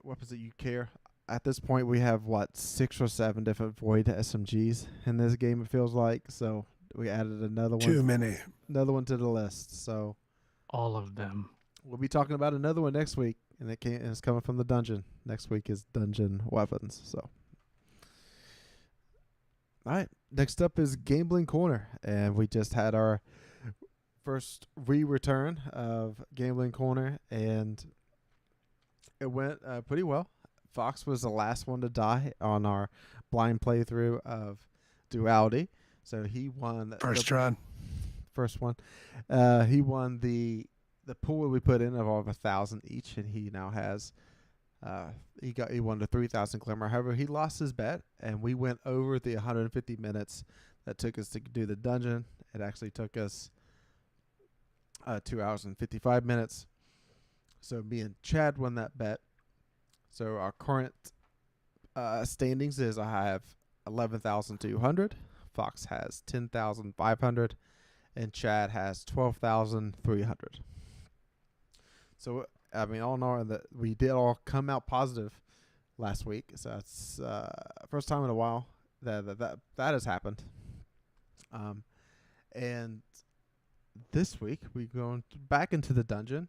weapons that you care. At this point, we have 6 or 7 different Void SMGs in this game. It feels like so. We added another one. Too many. Another one to the list. So All of them. we'll be talking about another one next week, and it's coming from the dungeon. Next week is dungeon weapons. So, all right. Next up is Gambling Corner, and we just had our first return of Gambling Corner, and it went pretty well. Fox was the last one to die on our blind playthrough of Duality, so he won First run. First one. He won the pool we put in of all of 1,000 each, and he now has he won the 3,000 glimmer. However, he lost his bet, and we went over the 150 minutes that took us to do the dungeon. It actually took us 2 hours and 55 minutes. So me and Chad won that bet. So our current standings is I have 11,200. Fox has 10,500. And Chad has 12,300. So, I mean, all in all, we did all come out positive last week. So that's first time in a while that has happened. And this week we're going back into the dungeon,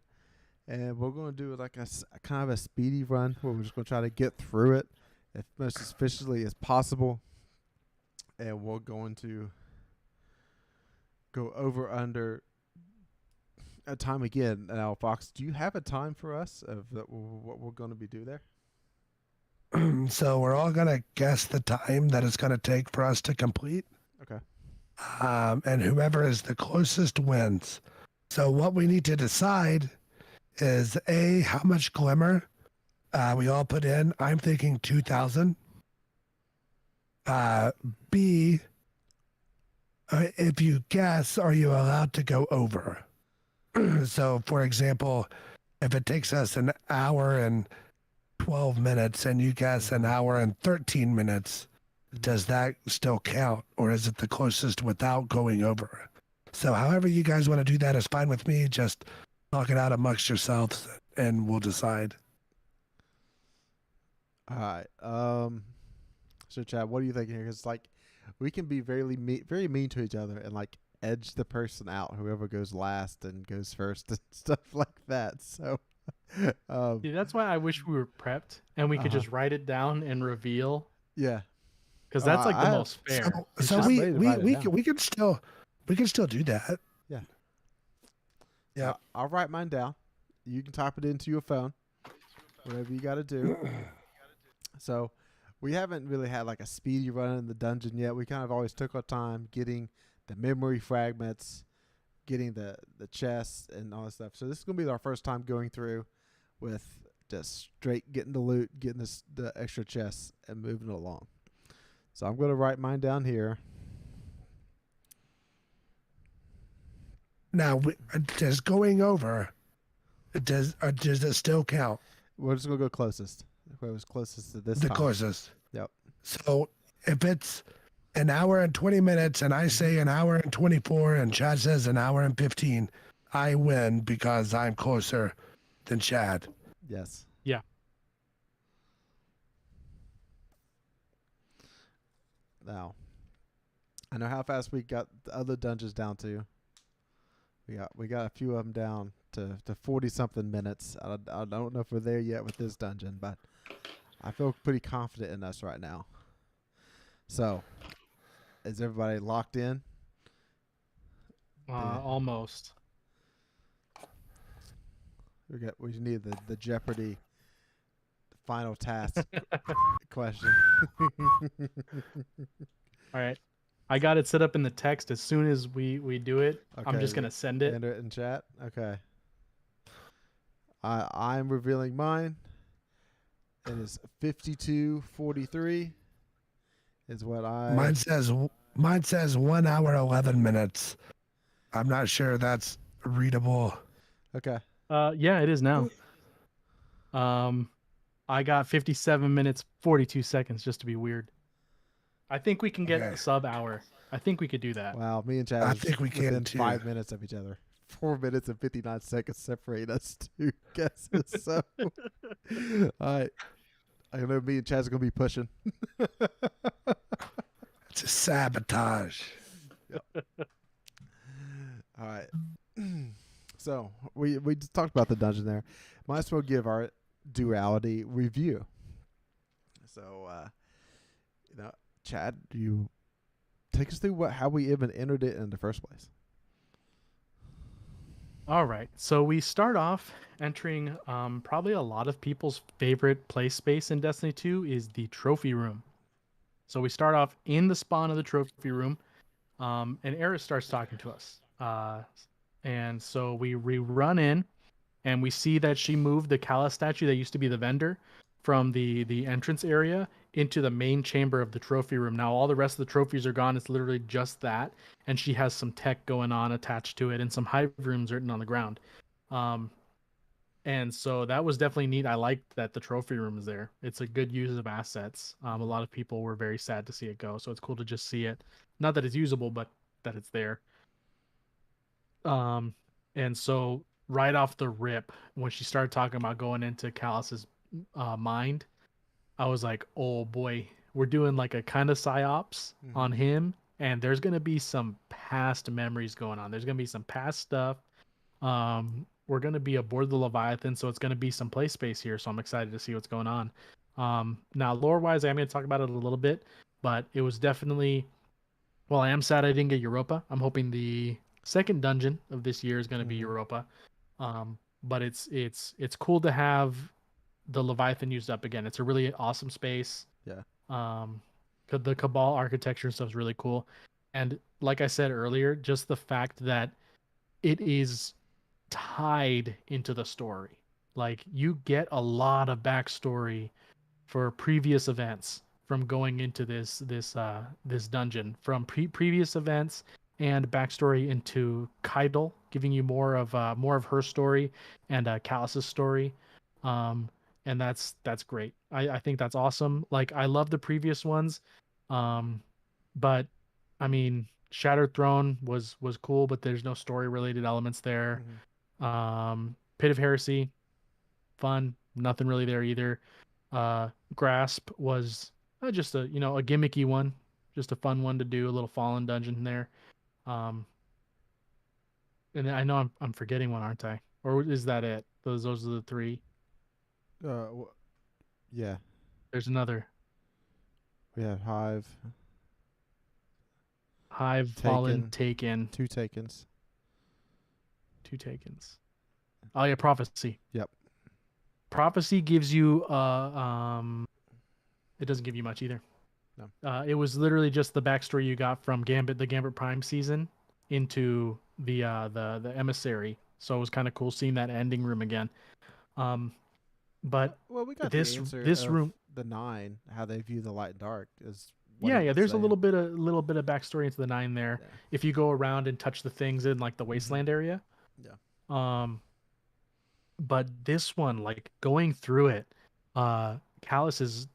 and we're going to do like a kind of a speedy run where we're just going to try to get through it as much as efficiently as possible. And we're going to go over under a time again. Now, Fox, do you have a time for us of what we're going to be do there? So we're all gonna guess the time that it's gonna take for us to complete. Okay. And whoever is the closest wins. So what we need to decide is A, how much glimmer we all put in. I'm thinking 2,000. B, if you guess, are you allowed to go over? So, for example, if it takes us an hour and 12 minutes and you guess an hour and 13 minutes, does that still count? Or is it the closest without going over? So, however you guys want to do that is fine with me. Just talk it out amongst yourselves and we'll decide. All right. So Chad, what are you thinking here? Because like, we can be very mean to each other and like edge the person out, whoever goes last and goes first and stuff like that. So, See, that's why I wish we were prepped and we could just write it down and reveal. Yeah. Because that's like the most fair. So we can still do that. Yeah. Yeah. I'll write mine down. You can type it into your phone. Whatever you got to do. So, we haven't really had like a speedy run in the dungeon yet. We kind of always took our time getting the memory fragments, getting the chests and all that stuff. So this is gonna be our first time going through with just straight getting the loot, getting the extra chests, and moving along. So I'm gonna write mine down here. Now, does going over, does it still count? We're just gonna go closest. Whoever's closest to this The time. closest. Yep. So if it's an hour and 20 minutes and I say an hour and 24 and Chad says an hour and 15, I win because I'm closer than Chad. Yes. Yeah. Now, I know how fast we got the other dungeons down to. We got a few of them down to 40 something minutes. I don't know if we're there yet with this dungeon, but I feel pretty confident in us right now. So, is everybody locked in? Almost. We need the Jeopardy final task question. All right. I got it set up in the text. As soon as we do it, I'm Okay, just going to send it. Enter it in chat. Okay. I'm revealing mine. It is 52:43 is what I... Mine says 1 hour 11 minutes. I'm not sure that's readable. Okay. Yeah, it is now. I got 57 minutes 42 seconds just to be weird. I think we can get a sub hour. I think we could do that. Wow, me and Chad I think we can within too. 5 minutes of each other. 4 minutes and 59 seconds separate us two guesses. So, all right. I know me and Chad's are going to be pushing. It's a sabotage. All right. So, we just talked about the dungeon there. Might as well give our Duality review. So, Chad, do you take us through how we even entered it in the first place? All right. So we start off entering probably a lot of people's favorite play space in Destiny 2 is the trophy room. So we start off in the spawn of the trophy room, and Eris starts talking to us. And so we run in, and we see that she moved the Kala statue that used to be the vendor from the entrance area into the main chamber of the trophy room. Now all the rest of the trophies are gone. It's literally just that, and she has some tech going on attached to it and some hive rooms written on the ground. And so that was definitely neat. I liked that the trophy room is there. It's a good use of assets. A lot of people were very sad to see it go, so it's cool to just see it. Not that it's usable, but that it's there. And so right off the rip, when she started talking about going into Callus's mind, I was like, oh boy, we're doing like a kind of psyops on him, and there's gonna be some past memories going on. There's gonna be some past stuff. We're gonna be aboard the Leviathan, so it's gonna be some play space here. So I'm excited to see what's going on. Now lore wise, I'm gonna talk about it a little bit, but it was definitely. Well, I am sad I didn't get Europa. I'm hoping the second dungeon of this year is gonna be Europa. But it's cool to have the Leviathan used up again. It's a really awesome space. Yeah. The Cabal architecture and stuff is really cool. And like I said earlier, just the fact that it is tied into the story. Like you get a lot of backstory for previous events from going into this dungeon, from previous events and backstory into Kydal, giving you more of her story and Callus's story. Um, and that's great. I think that's awesome. Like I love the previous ones. But I mean Shattered Throne was cool, but there's no story related elements there. Pit of Heresy, fun, nothing really there either. Grasp was just a a gimmicky one, just a fun one to do, a little fallen dungeon there. Um, and I know I'm forgetting one, aren't I? Or is that it? Those are the three. Yeah, There's another we have Hive, Hive, Fallen, Taken, Taken, 2 Takens. 2 Takens. Oh yeah, Prophecy. Yep. Prophecy gives you it doesn't give you much either. No. It was literally just the backstory you got from the Gambit Prime season into the emissary. So it was kind of cool seeing that ending room again. But Well, we got this the answer this of room, the 9, how they view the light and dark is what yeah, it yeah. was There's saying. a little bit of backstory into the 9 there. Yeah. If you go around and touch the things in like the wasteland area. Yeah. But this one, like going through it, Callus is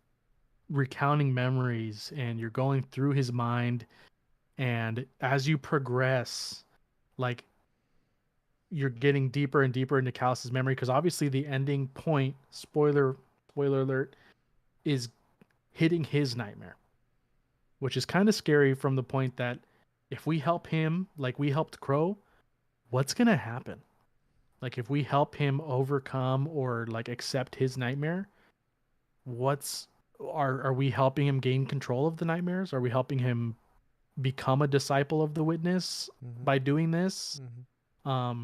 recounting memories and you're going through his mind, and as you progress, like you're getting deeper and deeper into Callus's memory, because obviously the ending point, spoiler alert, is hitting his nightmare, which is kind of scary from the point that if we help him like we helped Crow, what's gonna happen? Like if we help him overcome or like accept his nightmare, what's are we helping him gain control of the nightmares? Are we helping him become a disciple of the witness by doing this? But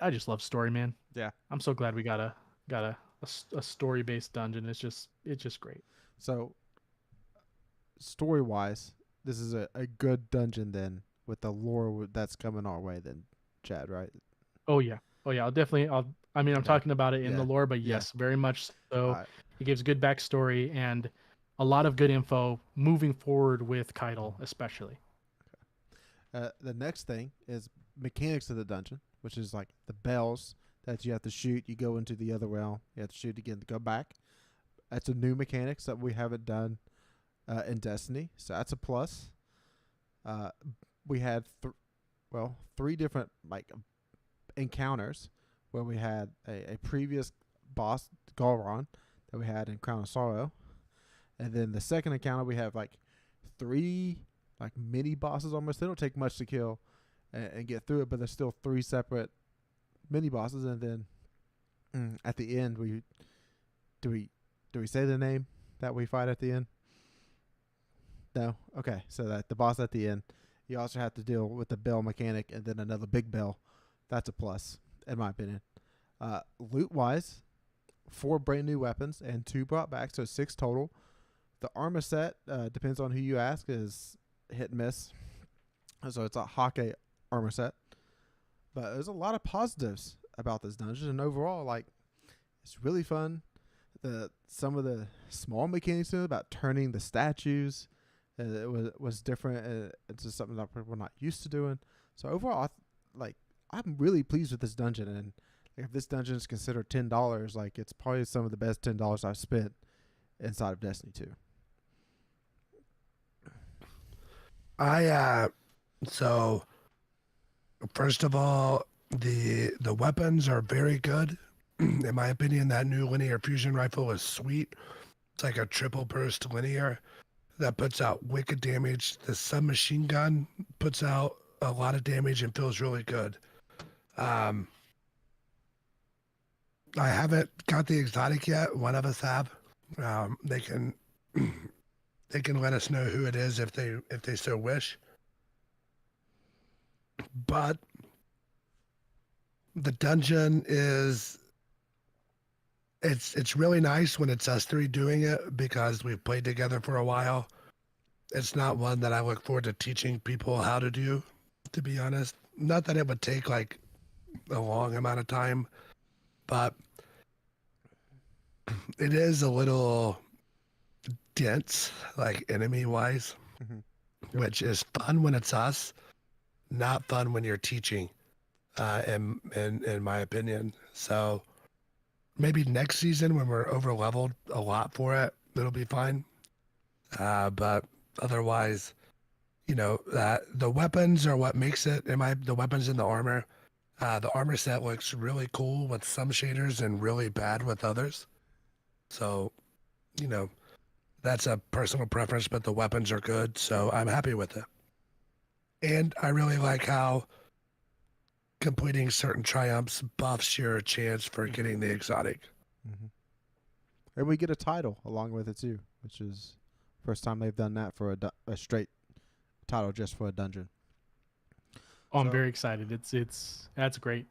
I just love story, man. Yeah. I'm so glad we got a story based dungeon. It's just great. So, story wise, this is a good dungeon then with the lore that's coming our way then, Chad, right? Oh yeah. I mean, I'm talking about it in the Yeah. lore, but Yeah. yes, very much so. Alright. It gives good backstory and a lot of good info moving forward with Kydal, especially. The next thing is mechanics of the dungeon, which is like the bells that you have to shoot. You go into the other realm. You have to shoot again to go back. That's a new mechanics that we haven't done in Destiny, so that's a plus. We had 3 different like encounters where we had a previous boss, Galron, that we had in Crown of Sorrow, and then the second encounter we have like 3 like mini bosses almost. They don't take much to kill and get through it, but there's still 3 separate mini bosses. And then at the end, do we say the name that we fight at the end? No. Okay, so that the boss at the end, you also have to deal with the bell mechanic and then another big bell. That's a plus, in my opinion. Loot wise, 4 brand new weapons and 2 brought back, so 6 total. The armor set, depends on who you ask, is hit and miss. So it's a Hake armor set. But there's a lot of positives about this dungeon, and overall, like, it's really fun. Some of the small mechanics in it about turning the statues, it was different. It's just something that we're not used to doing. So overall, I'm really pleased with this dungeon, and if this dungeon is considered $10, like it's probably some of the best $10 I've spent inside of Destiny 2. So first of all, the weapons are very good. In my opinion, that new linear fusion rifle is sweet. It's like a triple burst linear that puts out wicked damage. The submachine gun puts out a lot of damage and feels really good. I haven't got the exotic yet. One of us have. They can let us know who it is if they so wish. But the dungeon is it's really nice when it's us 3 doing it because we've played together for a while. It's not one that I look forward to teaching people how to do, to be honest. Not that it would take like a long amount of time, but it is a little dense, like enemy wise, Mm-hmm. which is fun when it's us, not fun when you're teaching, in my opinion. So maybe next season when we're over leveled a lot for it, it'll be fine. But otherwise, the weapons are what makes it. The weapons and the armor. The armor set looks really cool with some shaders and really bad with others. So, you know, that's a personal preference, but the weapons are good, so I'm happy with it. And I really like how completing certain triumphs buffs your chance for getting the exotic. Mm-hmm. And we get a title along with it too, which is first time they've done that for a straight title just for a dungeon. Oh, I'm So- very excited. That's great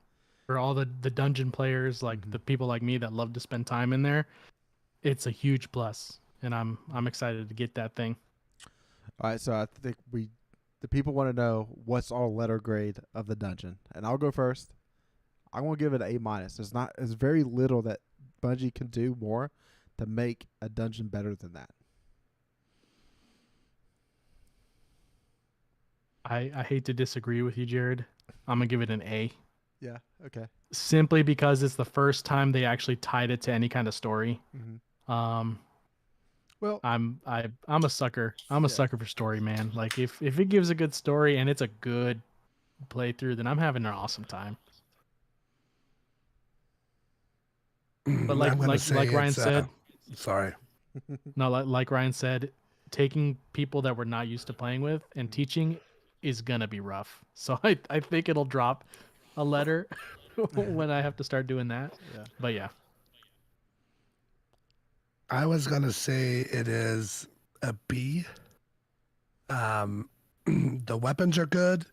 for all the dungeon players, like the people like me that love to spend time in there. It's a huge plus, and I'm excited to get that thing. All right, so I think the people want to know what's our letter grade of the dungeon, and I'll go first. I'm gonna give it an A-. There's very little that Bungie can do more to make a dungeon better than that. I hate to disagree with you, Jared. I'm gonna give it an A, Yeah. Okay. simply because it's the first time they actually tied it to any kind of story. Mm-hmm. Um, Well, I'm a sucker. I'm a Yeah. sucker for story, man. Like if it gives a good story and it's a good playthrough, then I'm having an awesome time. But I'm gonna say like Ryan it's. said, Sorry. no, like Ryan said, taking people that we're not used to playing with and teaching is gonna be rough. So I think it'll drop a letter when I have to start doing that. Yeah. But yeah, I was gonna say it is a B. The weapons are good.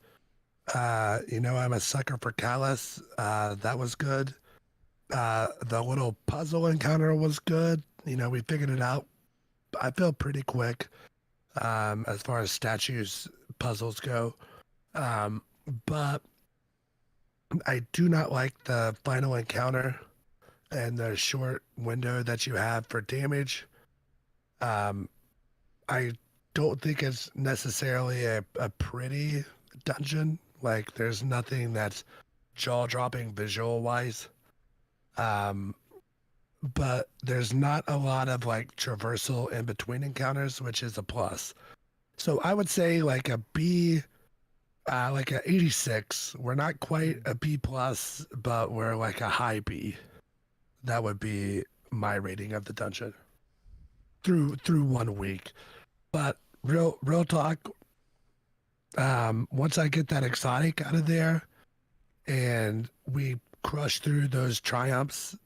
I'm a sucker for Callus. That was good. The little puzzle encounter was good. We figured it out. I feel pretty quick as far as statues puzzles go. Um, but I do not like the final encounter and the short window that you have for damage. Um, I don't think it's necessarily a pretty dungeon. Like, there's nothing that's jaw dropping visual wise. Um, but there's not a lot of like traversal in between encounters, which is a plus. So I would say like a B, like a 86. We're not quite a B plus, but we're like a high B. That would be my rating of the dungeon through 1 week. But real talk, once I get that exotic out of there and we crush through those triumphs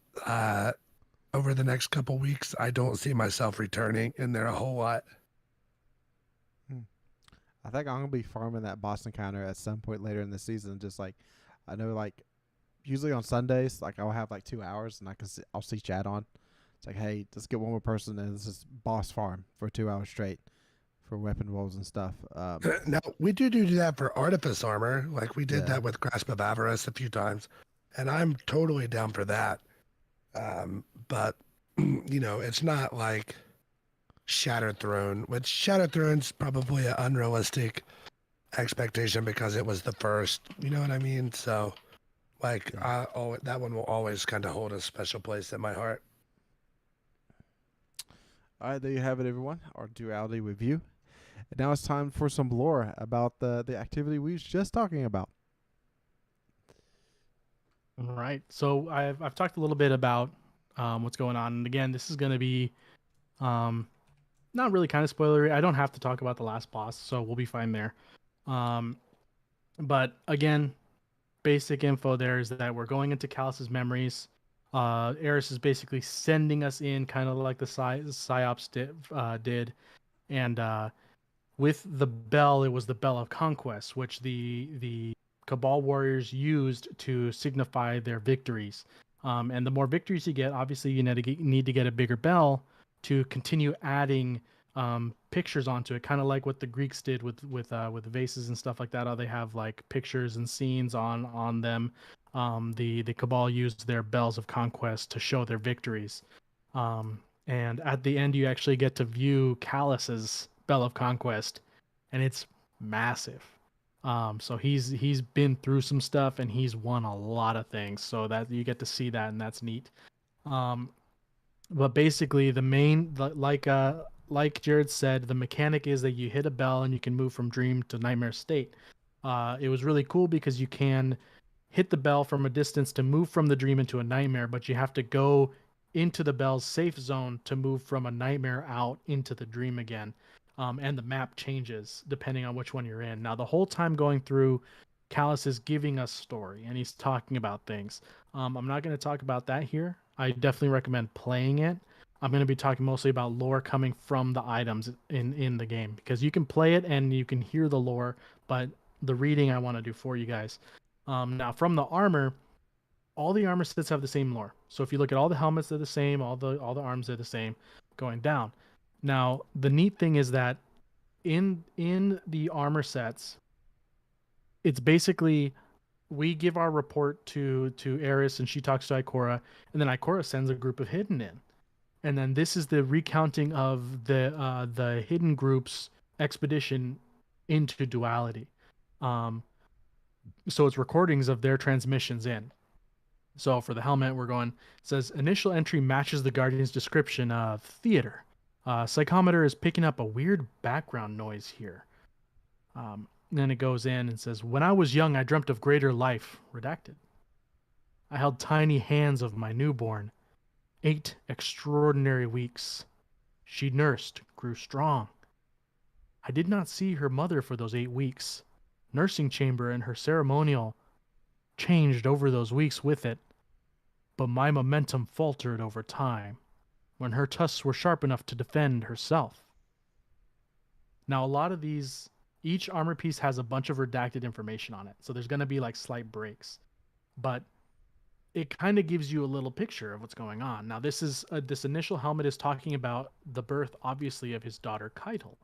over the next couple weeks, I don't see myself returning in there a whole lot. I think I'm gonna be farming that boss encounter at some point later in the season. Just like I know, like usually on Sundays, like I'll have like 2 hours, and I'll see chat on. It's like, hey, let's get one more person, and this is boss farm for 2 hours straight for weapon rolls and stuff. Now, we do that for artifice armor. Like we did Yeah. that with Grasp of Avarice a few times, and I'm totally down for that. But it's not like Shattered Throne, which Shattered Throne's probably an unrealistic expectation because it was the first. You know what I mean? So, like, Yeah. that one will always kind of hold a special place in my heart. All right, there you have it, everyone. Our duality review. And now it's time for some lore about the activity we was just talking about. all right. So I've talked a little bit about what's going on, and again, this is going to be not really kind of spoilery. I don't have to talk about the last boss, so we'll be fine there. But again, basic info there is that we're going into Callus's memories. Eris is basically sending us in, kind of like the Psyops did, and with the bell, it was the Bell of Conquest, which the Cabal warriors used to signify their victories. And the more victories you get, obviously you need to get a bigger bell to continue adding pictures onto it, kind of like what the Greeks did with vases and stuff like that. How they have like pictures and scenes on them. The Cabal used their bells of conquest to show their victories. And at the end, you actually get to view Callus's bell of conquest, and it's massive. So he's been through some stuff and he's won a lot of things. So that you get to see that, and that's neat. But basically, like Jared said, the mechanic is that you hit a bell and you can move from dream to nightmare state. It was really cool because you can hit the bell from a distance to move from the dream into a nightmare, but you have to go into the bell's safe zone to move from a nightmare out into the dream again. And the map changes depending on which one you're in. Now, the whole time going through, Callus is giving us story and he's talking about things. I'm not going to talk about that here. I definitely recommend playing it. I'm going to be talking mostly about lore coming from the items in the game, because you can play it and you can hear the lore, but the reading I want to do for you guys. Now, from the armor, all the armor sets have the same lore. So if you look at all the helmets, they're the same. All the arms are the same going down. Now, the neat thing is that in the armor sets, it's basically we give our report to Eris and she talks to Ikora, and then Ikora sends a group of hidden in. And then this is the recounting of the hidden group's expedition into Duality. So it's recordings of their transmissions in. So for the helmet, we're going, it says initial entry matches the Guardian's description of theater. Psychometer is picking up a weird background noise here. Then it goes in and says, when I was young, I dreamt of greater life. Redacted. I held tiny hands of my newborn. 8 extraordinary weeks. She nursed, grew strong. I did not see her mother for those 8 weeks. Nursing chamber and her ceremonial changed over those weeks with it, but my momentum faltered over time when her tusks were sharp enough to defend herself. Now, a lot of these, each armor piece has a bunch of redacted information on it, so there's going to be like slight breaks, but it kind of gives you a little picture of what's going on. Now, this initial helmet is talking about the birth, obviously, of his daughter Keitel.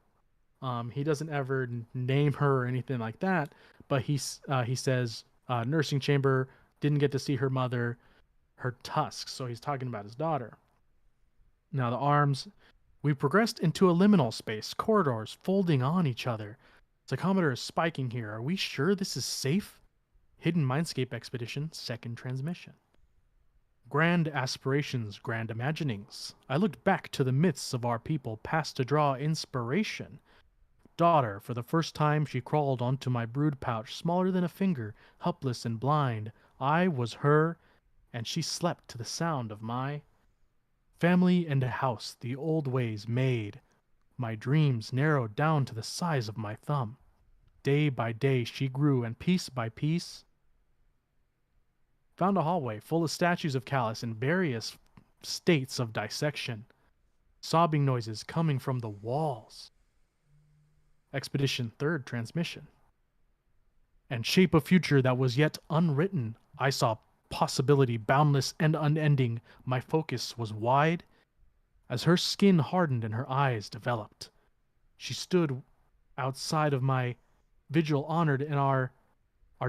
He doesn't ever name her or anything like that, but he says nursing chamber, didn't get to see her mother, her tusks. So he's talking about his daughter. Now the arms, we progressed into a liminal space, corridors folding on each other. Psychometer is spiking here. Are we sure this is safe? Hidden Mindscape Expedition, second transmission. Grand aspirations, grand imaginings. I looked back to the myths of our people, past to draw inspiration. Daughter, for the first time she crawled onto my brood pouch, smaller than a finger, helpless and blind. I was her, and she slept to the sound of my family and a house the old ways made. My dreams narrowed down to the size of my thumb. Day by day she grew, and piece by piece found a hallway full of statues of Callus in various states of dissection. Sobbing noises coming from the walls. Expedition third transmission. And shape a future that was yet unwritten. I saw possibility boundless and unending. My focus was wide. As her skin hardened and her eyes developed, she stood outside of my vigil, honored in our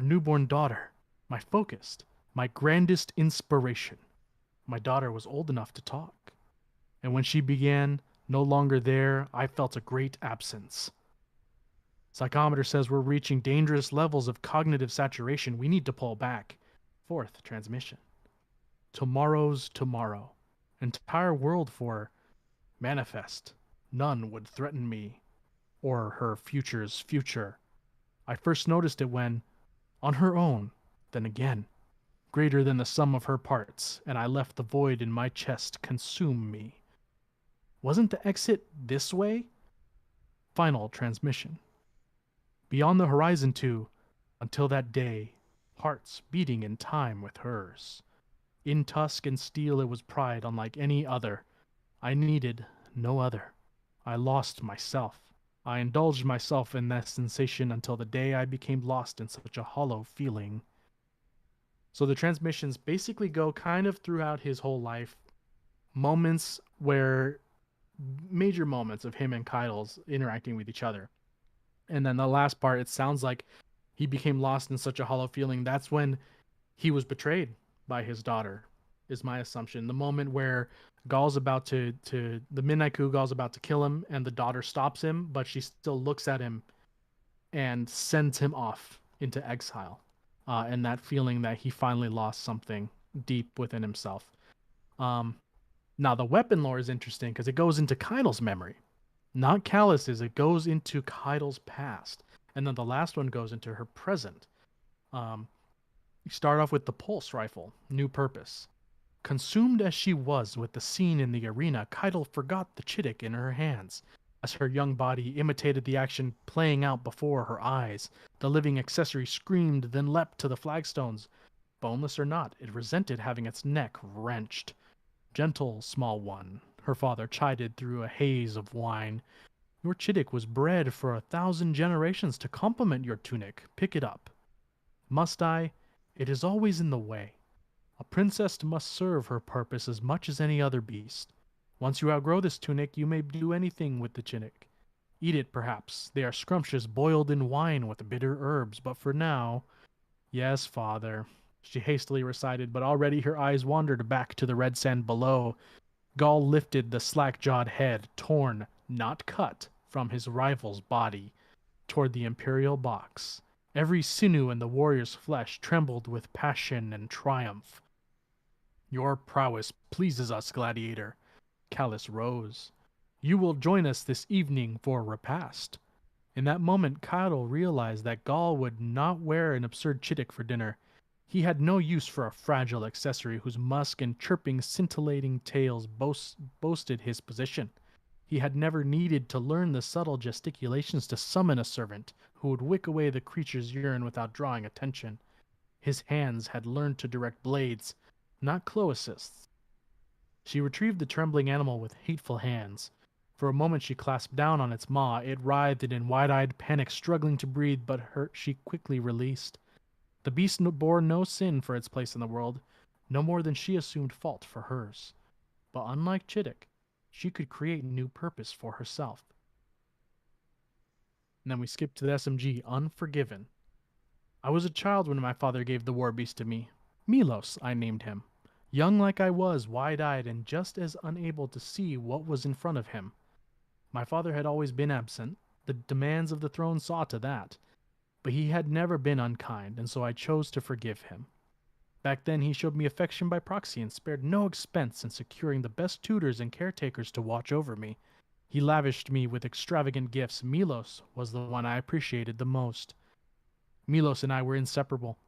newborn daughter, my focused, my grandest inspiration. My daughter was old enough to talk. And when she began, no longer there, I felt a great absence. Psychometer says we're reaching dangerous levels of cognitive saturation. We need to pull back. Fourth transmission. Tomorrow's tomorrow. Entire world for manifest. None would threaten me or her future's future. I first noticed it when, on her own, then again, greater than the sum of her parts, and I left the void in my chest consume me. Wasn't the exit this way? Final transmission. Beyond the horizon too, until that day, hearts beating in time with hers. In tusk and steel it was pride unlike any other. I needed no other. I lost myself. I indulged myself in that sensation until the day I became lost in such a hollow feeling. So the transmissions basically go kind of throughout his whole life. Moments where, major moments of him and Keitel's interacting with each other. And then the last part, it sounds like he became lost in such a hollow feeling. That's when He was betrayed by his daughter, is my assumption. The moment where Gaul's about the Midnight Coup, Gaul's about to kill him, and the daughter stops him, but she still looks at him and sends him off into exile. And that feeling that he finally lost something deep within himself. Now, the weapon lore is interesting because it goes into Kaido's memory, not Callus's. It goes into Kaido's past. And then the last one goes into her present. You start off with the pulse rifle, new purpose. Consumed as she was with the scene in the arena, Kaido forgot the Chiddick in her hands. As her young body imitated the action playing out before her eyes, the living accessory screamed, then leapt to the flagstones. Boneless or not, it resented having its neck wrenched. Gentle, small one, her father chided through a haze of wine. Your Chiddick was bred for 1,000 generations to complement your tunic. Pick it up. Must I? It is always in the way. A princess must serve her purpose as much as any other beast. Once you outgrow this tunic, you may do anything with the Chiddick. Eat it, perhaps. They are scrumptious, boiled in wine with bitter herbs, but for now... Yes, father, she hastily recited, but already her eyes wandered back to the red sand below. Gaul lifted the slack-jawed head, torn, not cut, from his rival's body, toward the imperial box. Every sinew in the warrior's flesh trembled with passion and triumph. Your prowess pleases us, gladiator. Callus rose. You will join us this evening for repast. In that moment, Kaido realized that Gaul would not wear an absurd Chiddick for dinner. He had no use for a fragile accessory whose musk and chirping, scintillating tails boasted his position. He had never needed to learn the subtle gesticulations to summon a servant who would wick away the creature's urine without drawing attention. His hands had learned to direct blades, not claw assists. She retrieved the trembling animal with hateful hands. For a moment she clasped down on its maw. It writhed in wide-eyed panic, struggling to breathe, but she quickly released. The beast bore no sin for its place in the world, no more than she assumed fault for hers. But unlike Chiddick, she could create new purpose for herself. And then we skip to the SMG, Unforgiven. I was a child when my father gave the war beast to me. Milos, I named him. Young like I was, wide-eyed, and just as unable to see what was in front of him. My father had always been absent. The demands of the throne saw to that. But he had never been unkind, and so I chose to forgive him. Back then he showed me affection by proxy and spared no expense in securing the best tutors and caretakers to watch over me. He lavished me with extravagant gifts. Milos was the one I appreciated the most. Milos and I were inseparable,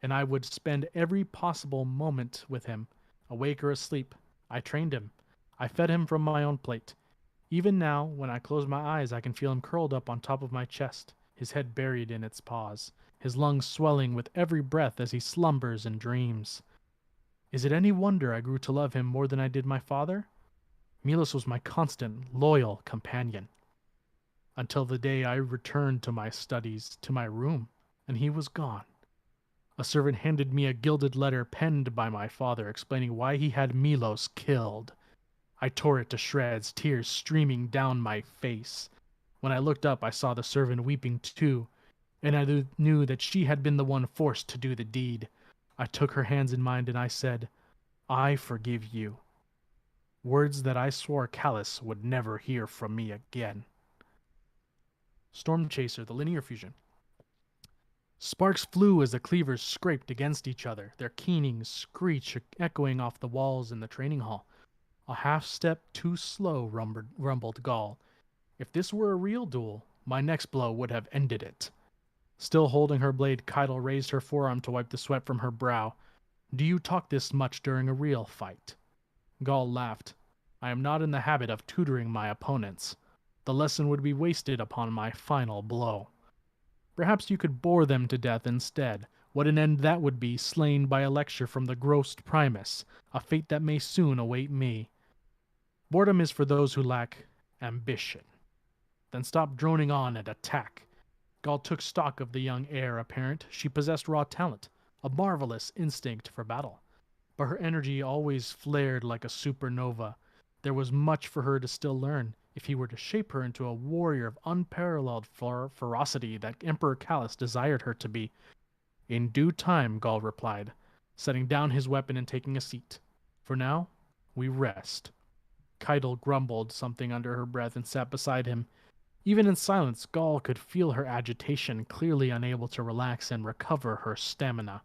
and I would spend every possible moment with him, awake or asleep. I trained him. I fed him from my own plate. Even now, when I close my eyes, I can feel him curled up on top of my chest, his head buried in its paws, his lungs swelling with every breath as he slumbers and dreams. Is it any wonder I grew to love him more than I did my father? Milos was my constant, loyal companion. Until the day I returned to my studies, to my room, and he was gone. A servant handed me a gilded letter penned by my father explaining why he had Milos killed. I tore it to shreds, tears streaming down my face. When I looked up, I saw the servant weeping too, and I knew that she had been the one forced to do the deed. I took her hands in mine and I said, I forgive you. Words that I swore Callus would never hear from me again. Storm Chaser, the linear fusion. Sparks flew as the cleavers scraped against each other, their keening screech echoing off the walls in the training hall. A half step too slow, rumbled Gaul. If this were a real duel, my next blow would have ended it. Still holding her blade, Kaido raised her forearm to wipe the sweat from her brow. Do you talk this much during a real fight? Gaul laughed. I am not in the habit of tutoring my opponents. The lesson would be wasted upon my final blow. Perhaps you could bore them to death instead. What an end that would be, slain by a lecture from the grossed Primus, a fate that may soon await me. Boredom is for those who lack ambition. Then stop droning on and attack. Gaul took stock of the young heir apparent. She possessed raw talent, a marvelous instinct for battle. But her energy always flared like a supernova. There was much for her to still learn, if he were to shape her into a warrior of unparalleled ferocity that Emperor Callus desired her to be. In due time, Gaul replied. setting down his weapon and taking a seat. For now, we rest. Keitel grumbled something under her breath and sat beside him. Even in silence, Gaul could feel her agitation, clearly unable to relax and recover her stamina.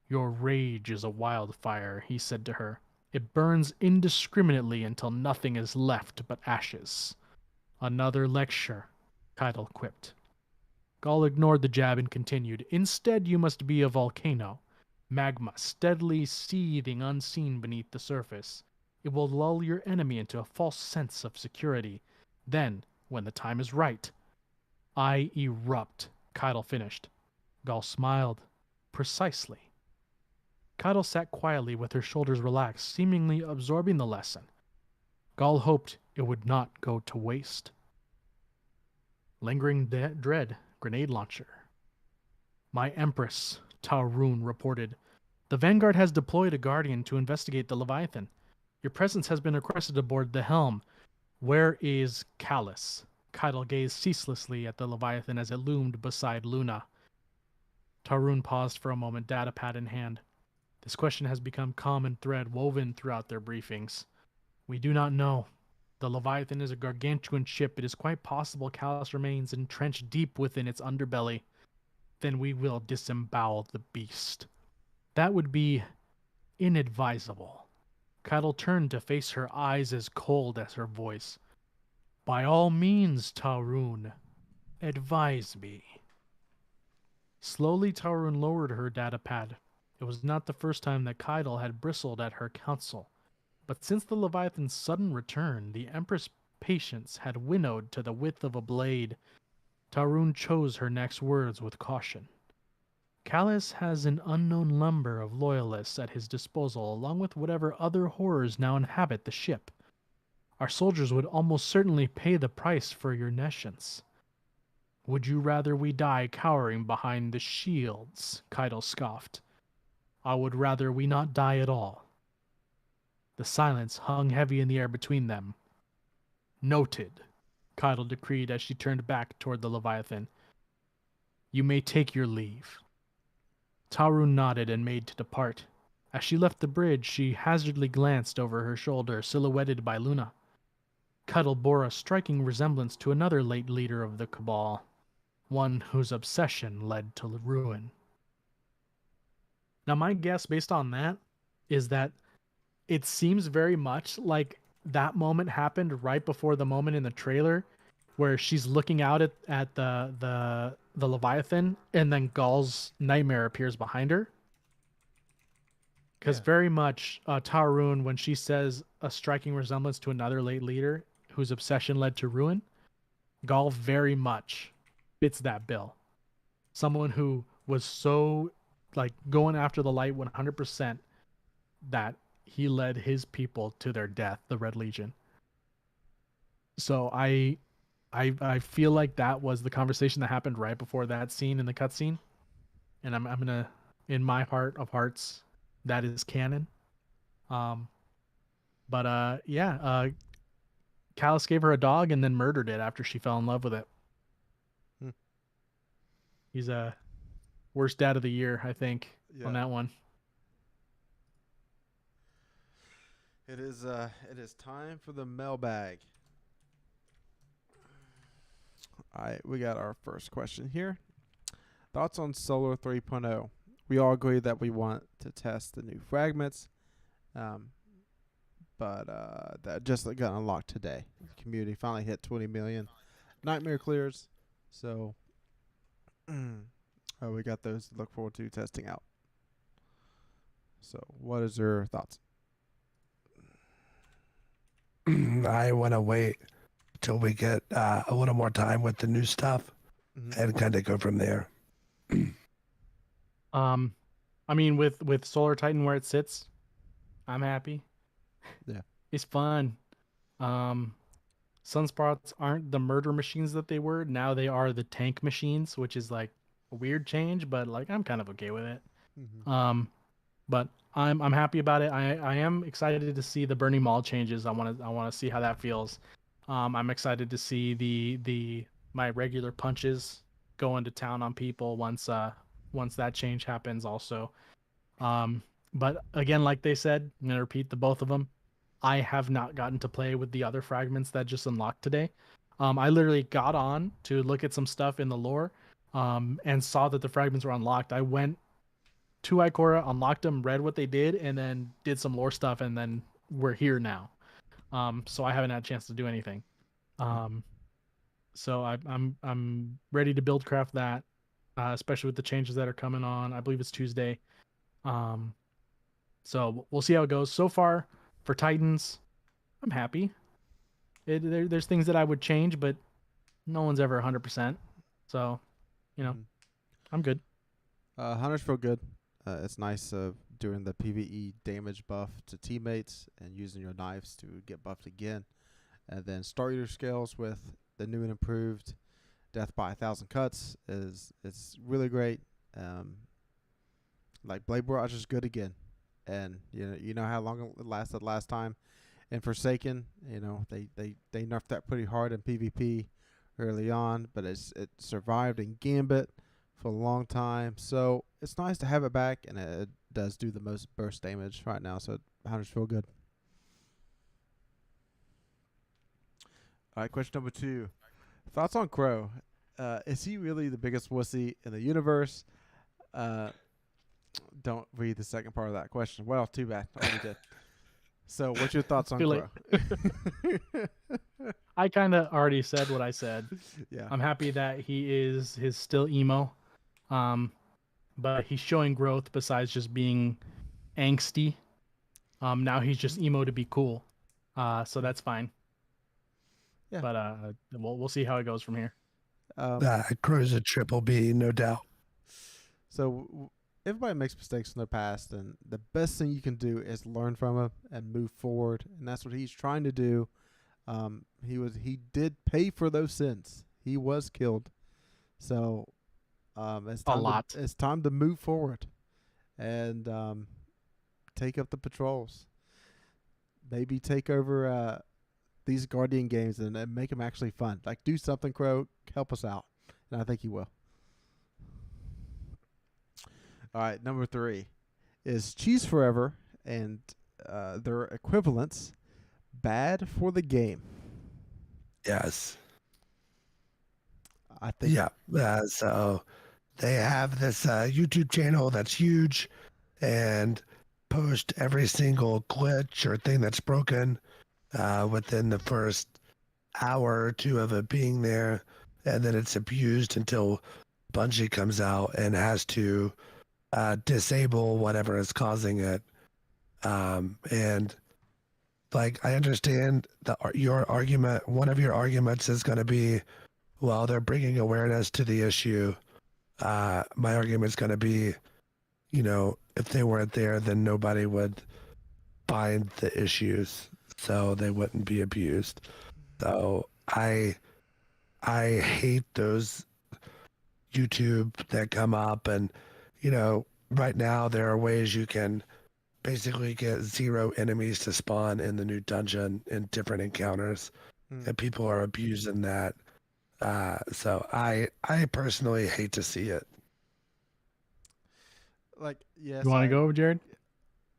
Your rage is a wildfire, he said to her. It burns indiscriminately until nothing is left but ashes. Another lecture, Keitel quipped. Gaul ignored the jab and continued. Instead, you must be a volcano. Magma steadily seething unseen beneath the surface. It will lull your enemy into a false sense of security. Then, when the time is right, I erupt, Keitel finished. Gaul smiled. Precisely. Keitel sat quietly with her shoulders relaxed, seemingly absorbing the lesson. Gaul hoped it would not go to waste. Lingering dread, grenade launcher. My Empress, Taurun reported. The Vanguard has deployed a Guardian to investigate the Leviathan. Your presence has been requested aboard the helm. Where is Callus? Keitel gazed ceaselessly at the Leviathan as it loomed beside Luna. Taurun paused for a moment, datapad in hand. This question has become common thread woven throughout their briefings. We do not know. The Leviathan is a gargantuan ship. It is quite possible Callus remains entrenched deep within its underbelly. Then we will disembowel the beast. That would be inadvisable. Keitel turned to face her, eyes as cold as her voice. By all means, Taurun, advise me. Slowly, Taurun lowered her datapad. It was not the first time that Keitel had bristled at her counsel. But since the Leviathan's sudden return, the Empress' patience had winnowed to the width of a blade. Taurun chose her next words with caution. Callus has an unknown number of loyalists at his disposal, along with whatever other horrors now inhabit the ship. Our soldiers would almost certainly pay the price for your nescience. Would you rather we die cowering behind the shields? Keitel scoffed. I would rather we not die at all. The silence hung heavy in the air between them. Noted, Keitel decreed as she turned back toward the Leviathan. You may take your leave. Taurun nodded and made to depart. As she left the bridge, she hazardly glanced over her shoulder, silhouetted by Luna. Keitel bore a striking resemblance to another late leader of the Cabal, one whose obsession led to ruin. Now, my guess based on that is that it seems very much like that moment happened right before the moment in the trailer where she's looking out at the Leviathan and then Gaul's nightmare appears behind her. Because very much Taurun, when she says a striking resemblance to another late leader whose obsession led to ruin, Gaul very much fits that bill. Someone who was so like going after the light 100% that he led his people to their death, the Red Legion. So I feel like that was the conversation that happened right before that scene in the cutscene, and I'm gonna, in my heart of hearts, that is canon. Callus gave her a dog and then murdered it after she fell in love with it. He's a worst dad of the year, I think, on that one. It is time for the mailbag. All right, we got our first question here. Thoughts on Solar 3.0? We all agree that we want to test the new fragments, but that just got unlocked today. The community finally hit 20 million nightmare clears, so we got those to look forward to testing out. So, what is your thoughts? I want to wait till we get a little more time with the new stuff and kind of go from there. I mean, with Solar Titan where it sits, I'm happy. Yeah, it's fun. Sunspots aren't the murder machines that they were. Now they are the tank machines, which is like a weird change, but like I'm kind of okay with it. But I'm happy about it. I am excited to see the Burning Maul changes. I want to see how that feels. I'm excited to see my regular punches go into town on people once that change happens also. But again, like they said, I'm gonna repeat the both of them. I have not gotten to play with the other fragments that just unlocked today. I literally got on to look at some stuff in the lore, and saw that the fragments were unlocked. I went to Ikora, unlocked them, read what they did, and then did some lore stuff, and then we're here now. So I haven't had a chance to do anything. So I'm ready to build craft that, especially with the changes that are coming on. I believe it's Tuesday. So we'll see how it goes. So far for Titans, I'm happy. There's things that I would change, but no one's ever 100%. So, I'm good. Hunters feel good. It's nice doing the PvE damage buff to teammates and using your knives to get buffed again. And then start your scales with the new and improved death by 1,000 cuts it's really great. Like Blade Barrage is good again, and you know how long it lasted last time. And Forsaken, they nerfed that pretty hard in PvP early on, but it survived in Gambit for a long time. So it's nice to have it back, and it does do the most burst damage right now. So Hunters feel good. All right, question number 2. Thoughts on Crow? Is he really the biggest wussy in the universe? Don't read the second part of that question. Well, too bad. I already did. So what's your thoughts on Too late. Crow? I kind of already said what I said. Yeah. I'm happy that he's still emo, but he's showing growth besides just being angsty. Now he's just emo to be cool, so that's fine. Yeah. But we'll see how it goes from here. Crow's a triple B, no doubt. So everybody makes mistakes in their past, and the best thing you can do is learn from them and move forward, and that's what he's trying to do. He did pay for those sins. He was killed, so it's time to move forward and take up the patrols. Maybe take over these Guardian games and make them actually fun. Like, do something, Crow. Help us out, and I think he will. All right, number 3 is Cheese Forever and their equivalents bad for the game. Yes. I think. Yeah. So they have this YouTube channel that's huge and post every single glitch or thing that's broken within the first hour or two of it being there. And then it's abused until Bungie comes out and has to disable whatever is causing it. And like, I understand your argument. One of your arguments is going to be, well, they're bringing awareness to the issue. My argument is going to be, if they weren't there, then nobody would find the issues, so they wouldn't be abused. So I hate those YouTube that come up, and right now there are ways you can basically get 0 enemies to spawn in the new dungeon in different encounters, and people are abusing that. So I personally hate to see it. Like, yes. You want to go, Jared?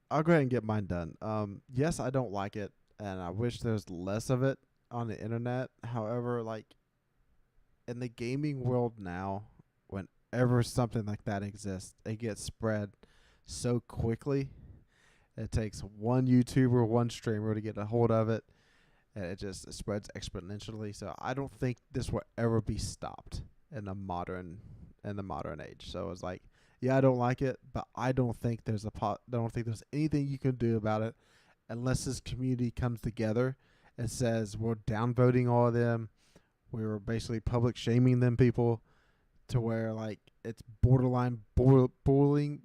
I'll go ahead and get mine done. Yes, I don't like it, and I wish there was less of it on the internet. However, like, in the gaming world now, whenever something like that exists, it gets spread so quickly. It takes one YouTuber, one streamer to get a hold of it, and it spreads exponentially. So I don't think this will ever be stopped in the modern age. So it's like, yeah, I don't like it, but I don't think there's anything you can do about it unless this community comes together and says we're downvoting all of them. We're basically public shaming them people to where, like, it's borderline bullying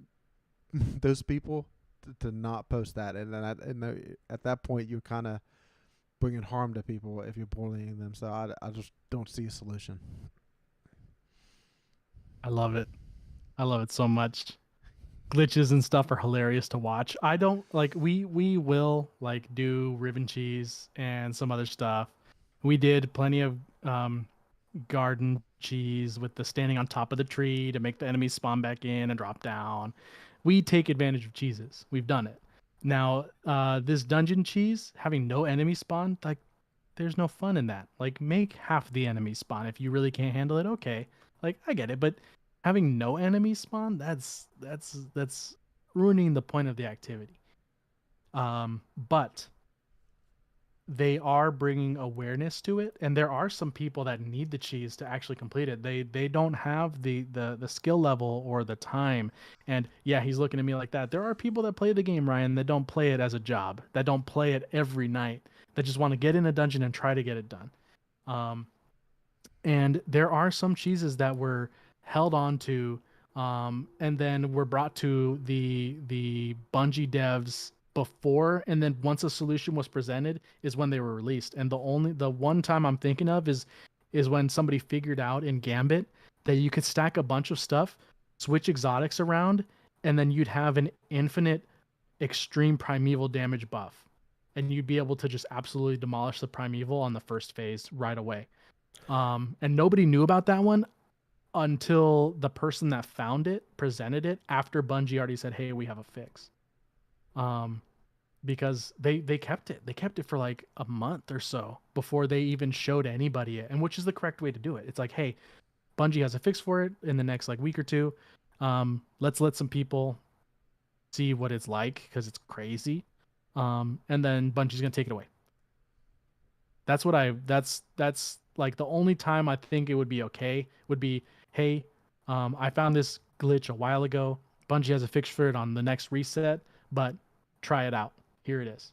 those people to not post that. And then at that point, you're kind of bringing harm to people if you're bullying them. So I just don't see a solution. I love it. I love it so much. Glitches and stuff are hilarious to watch. I don't like we will like do ribbon cheese and some other stuff. We did plenty of garden cheese with the standing on top of the tree to make the enemies spawn back in and drop down. we take advantage of cheeses. We've done it. Now, this dungeon cheese having no enemy spawn, like there's no fun in that. Like make half the enemy spawn if you really can't handle it. Okay, like I get it, but having no enemy spawn, that's ruining the point of the activity. But they are bringing awareness to it, and there are some people that need the cheese to actually complete it. They don't have the skill level or the time. And yeah, he's looking at me like that. There are people that play the game, Ryan, that don't play it as a job, that don't play it every night, that just want to get in a dungeon and try to get it done. And there are some cheeses that were held on to, and then were brought to the Bungie devs before, and then once a solution was presented is when they were released. And the one time I'm thinking of is when somebody figured out in Gambit that you could stack a bunch of stuff, switch exotics around, and then you'd have an infinite extreme primeval damage buff, and you'd be able to just absolutely demolish the primeval on the first phase right away. And nobody knew about that one until the person that found it presented it after Bungie already said, "Hey, we have a fix." Because they kept it. They kept it for like a month or so before they even showed anybody it, and which is the correct way to do it. It's like, hey, Bungie has a fix for it in the next like week or two. Let's let some people see what it's like because it's crazy. And then Bungie's gonna take it away. That's like the only time I think it would be okay would be, hey, I found this glitch a while ago. Bungie has a fix for it on the next reset, but try it out. Here it is.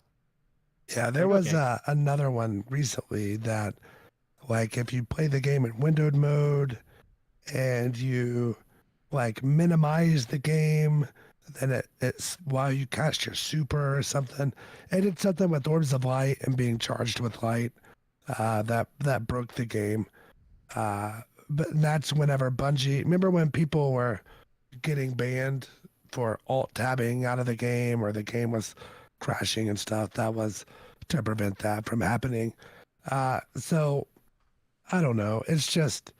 Yeah, there was another one recently that, like, if you play the game in windowed mode and you like minimize the game, then it's while you cast your super or something, and it's something with orbs of light and being charged with light, that broke the game. But that's whenever Bungie. Remember when people were getting banned for alt tabbing out of the game, or the game was crashing and stuff? That was to prevent that from happening. So I don't know. It's just,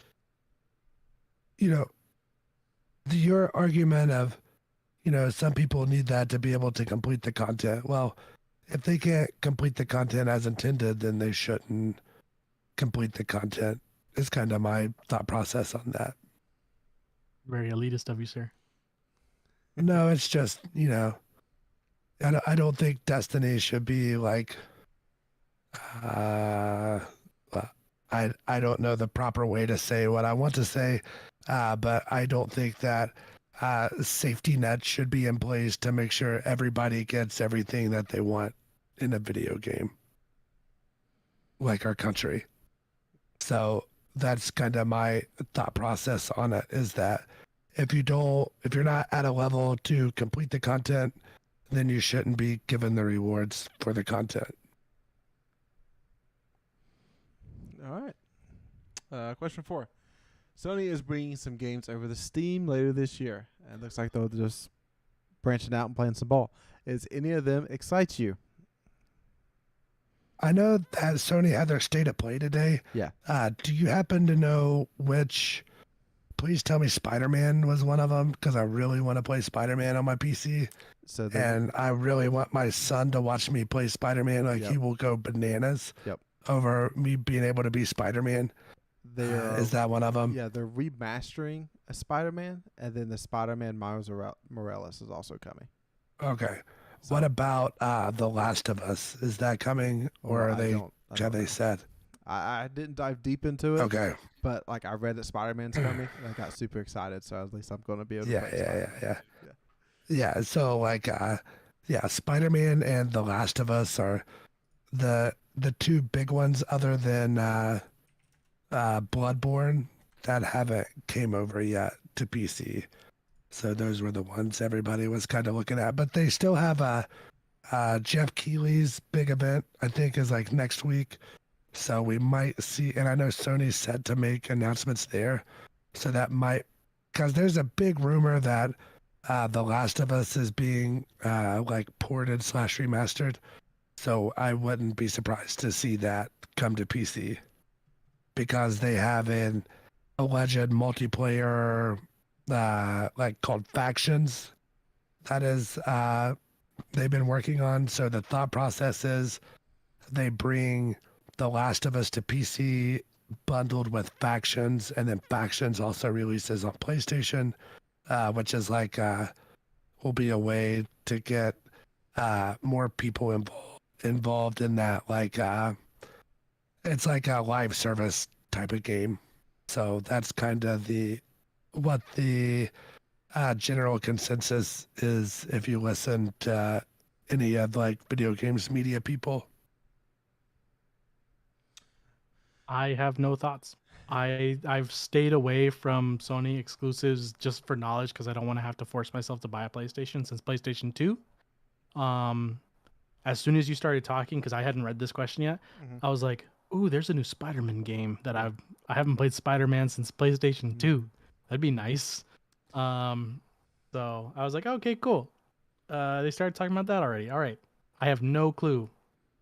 your argument of, some people need that to be able to complete the content. Well, if they can't complete the content as intended, then they shouldn't complete the content. Is kind of my thought process on that. Very elitist of you, sir. No, it's just, I don't think Destiny should be like, well, I don't know the proper way to say what I want to say, but I don't think that safety nets should be in place to make sure everybody gets everything that they want in a video game, like our country. So that's kind of my thought process on it, is that if you're not at a level to complete the content, then you shouldn't be given the rewards for the content. All right. Question 4. Sony is bringing some games over to Steam later this year, and it looks like they'll just branching out and playing some ball. Is any of them excite you? I know that Sony had their state of play today. Yeah. Do you happen to know which? Please tell me Spider-Man was one of them, because I really want to play Spider-Man on my PC. And I really want my son to watch me play Spider-Man. Like, he will go bananas over me being able to be Spider-Man. Is that one of them? Yeah, they're remastering a Spider-Man, and then the Spider-Man Miles Morales is also coming. Okay. So, what about The Last of Us? Is that coming, or have they said? I didn't dive deep into it. Okay. But like I read that Spider-Man's coming, and I got super excited. So at least I'm going to be able to play Spider-Man. Yeah. So like, Spider-Man and The Last of Us are the two big ones, other than Bloodborne, that haven't came over yet to PC. So those were the ones everybody was kind of looking at. But they still have Jeff Keighley's big event, I think, is like next week. So we might see, and I know Sony's set to make announcements there. So that might, because there's a big rumor that The Last of Us is being like ported / remastered. So I wouldn't be surprised to see that come to PC, because they have an alleged multiplayer like called Factions that is they've been working on. So the thought process is they bring The Last of Us to PC bundled with Factions, and then Factions also releases on PlayStation, which is like will be a way to get more people involved in that. Like it's like a live service type of game. So that's kind of what the general consensus is if you listen to any of like video games media people. I have no thoughts. I've stayed away from Sony exclusives just for knowledge because I don't want to have to force myself to buy a PlayStation since PlayStation 2. As soon as you started talking, because I hadn't read this question yet, I was like, "Ooh, there's a new Spider-Man game that I haven't played Spider-Man since PlayStation 2. That'd be nice." So I was like, "Okay, cool." They started talking about that already. All right, I have no clue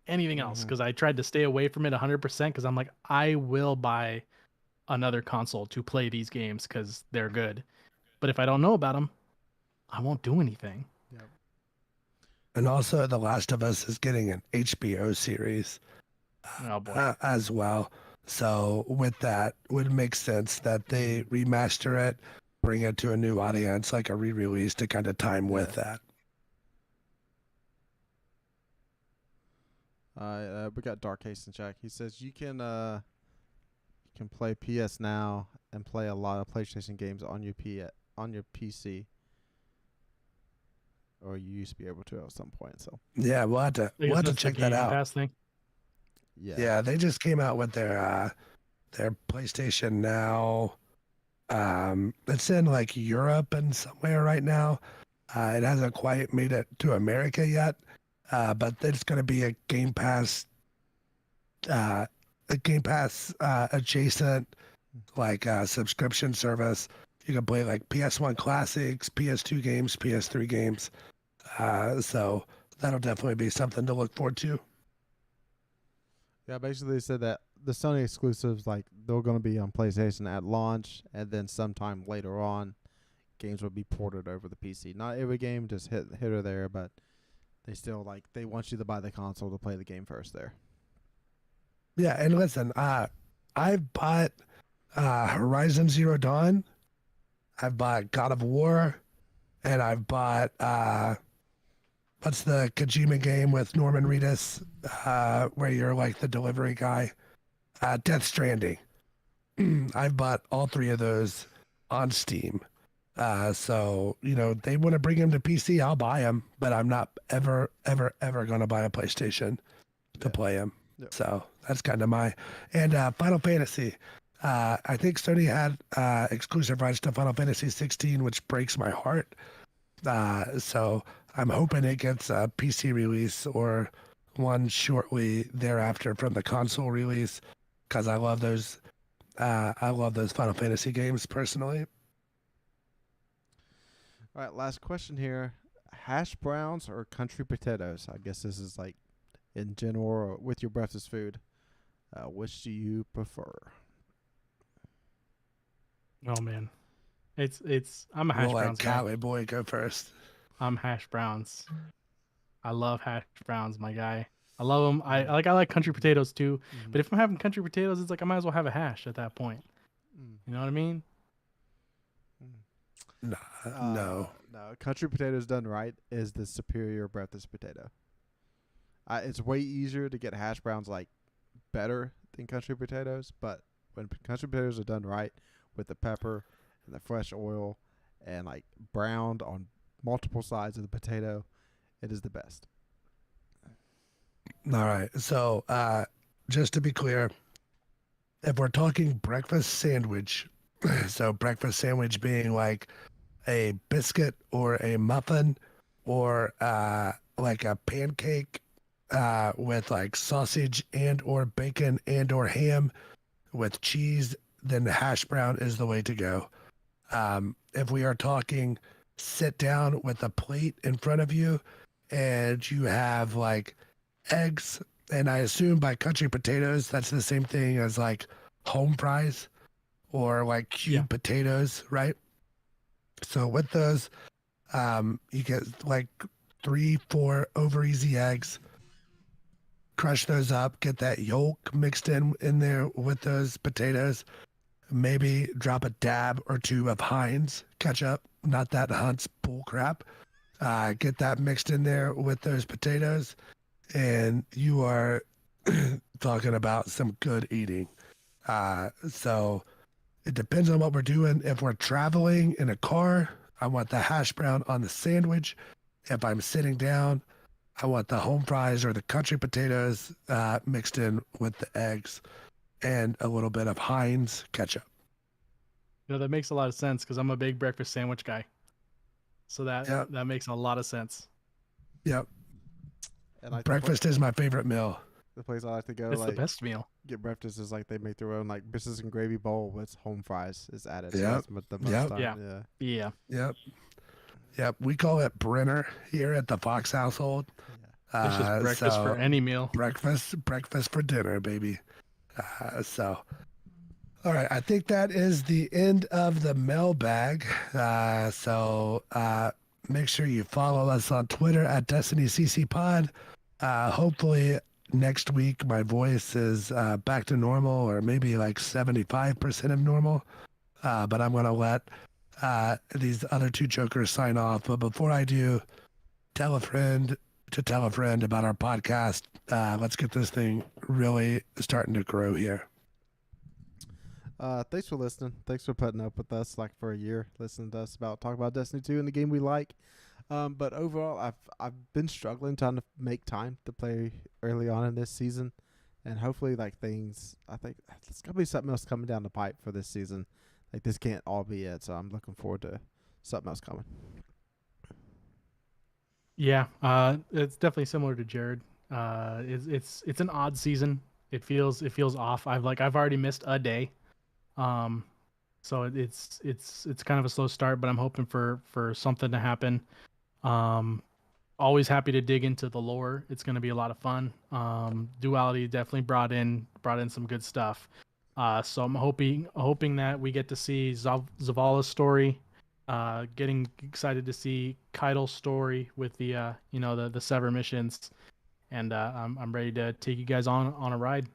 anything else because I tried to stay away from it 100% because I'm like, I will buy another console to play these games because they're good. But if I don't know about them, I won't do anything. Yep. And also, The Last of Us is getting an HBO series Oh boy. as well. So with that, would make sense that they remaster it, bring it to a new audience, like a re-release to kind of time with that. We got Dark Haste in chat. He says you can play PS Now and play a lot of PlayStation games on your PC, or you used to be able to at some point. So Yeah, we'll have to check that out. Pass thing. Yeah, they just came out with their PlayStation Now. It's in like Europe and somewhere right now. It hasn't quite made it to America yet. But it's going to be a Game Pass adjacent like subscription service. You can play like PS1 classics, PS2 games, PS3 games. So that'll definitely be something to look forward to. Yeah, basically they said that the Sony exclusives, like, they're going to be on PlayStation at launch, and then sometime later on, games will be ported over the PC. Not every game, just hit or there, but they still they want you to buy the console to play the game first there. Yeah, and listen, I've bought Horizon Zero Dawn, I've bought God of War, and I've bought what's the Kojima game with Norman Reedus, where you're like the delivery guy? Death Stranding. I've bought all three of those on Steam. So, they want to bring them to PC, I'll buy them, but I'm not ever going to buy a PlayStation to play them. Yep. So that's kind of and Final Fantasy. I think Sony had exclusive rights to Final Fantasy 16, which breaks my heart. So I'm hoping it gets a PC release or one shortly thereafter from the console release, because I love those Final Fantasy games personally. All right, last question here. Hash browns or country potatoes? I guess this is like in general or with your breakfast food. Which do you prefer? Oh man, I'm a hash browns guy. Cali boy, go first. I'm hash browns. I love hash browns, my guy. I love them. I like country potatoes too. But if I'm having country potatoes, it's like I might as well have a hash at that point. You know what I mean? No. Country potatoes done right is the superior breakfast potato. It's way easier to get hash browns better than country potatoes, but when country potatoes are done right with the pepper and the fresh oil and browned on multiple sides of the potato, it is the best. All right. So just to be clear, if we're talking breakfast sandwich, so breakfast sandwich being like a biscuit or a muffin or like a pancake with sausage and or bacon and or ham with cheese, then the hash brown is the way to go. If we are talking sit down with a plate in front of you and you have eggs, and I assume by country potatoes that's the same thing as home fries or cubed potatoes, right? So with those, You get like 3-4 over easy eggs. Crush those up. Get that yolk mixed in there with those potatoes. Maybe drop a dab or two of Heinz ketchup, not that Hunt's bull crap. Get that mixed in there with those potatoes, and you are talking about some good eating. So it depends on what we're doing. If we're traveling in a car, I want the hash brown on the sandwich. If I'm sitting down, I want the home fries or the country potatoes mixed in with the eggs and a little bit of Heinz ketchup. That makes a lot of sense because I'm a big breakfast sandwich guy. So Yep. that makes a lot of sense. Yep. And like Breakfast is my favorite meal. the place I like to go, It's the like best meal. get breakfast is like they make their own like biscuits and gravy bowl with home fries is added. So Yep. that's the most Yep. time. Yeah. Yeah. Yeah. Yep. We call it Brenner here at the Fox household. It's just breakfast for any meal. Breakfast for dinner, baby. All right. I think that is the end of the mailbag. Make sure you follow us on Twitter at DestinyCCPod. Hopefully next week my voice is back to normal, or maybe like 75% of normal. But I'm going to let these other two jokers sign off. But before I do, tell a friend about our podcast. Let's get this thing really starting to grow here. Thanks for listening. Thanks for putting up with us like for a year, listening to us talk about Destiny 2 and the game we like. But overall, I've been struggling trying to make time to play early on in this season, and hopefully like things. I think there's gonna be something else coming down the pipe for this season. Like this can't all be it. So I'm looking forward to something else coming. Yeah, it's definitely similar to Jared. It's an odd season. It feels off. I've already missed a day. So it's kind of a slow start, but I'm hoping for something to happen. Always happy to dig into the lore. It's going to be a lot of fun. Duality definitely brought in some good stuff. So I'm hoping that we get to see Zavala's story. Getting excited to see Keidel's story with the the Sever missions, and I'm ready to take you guys on a ride.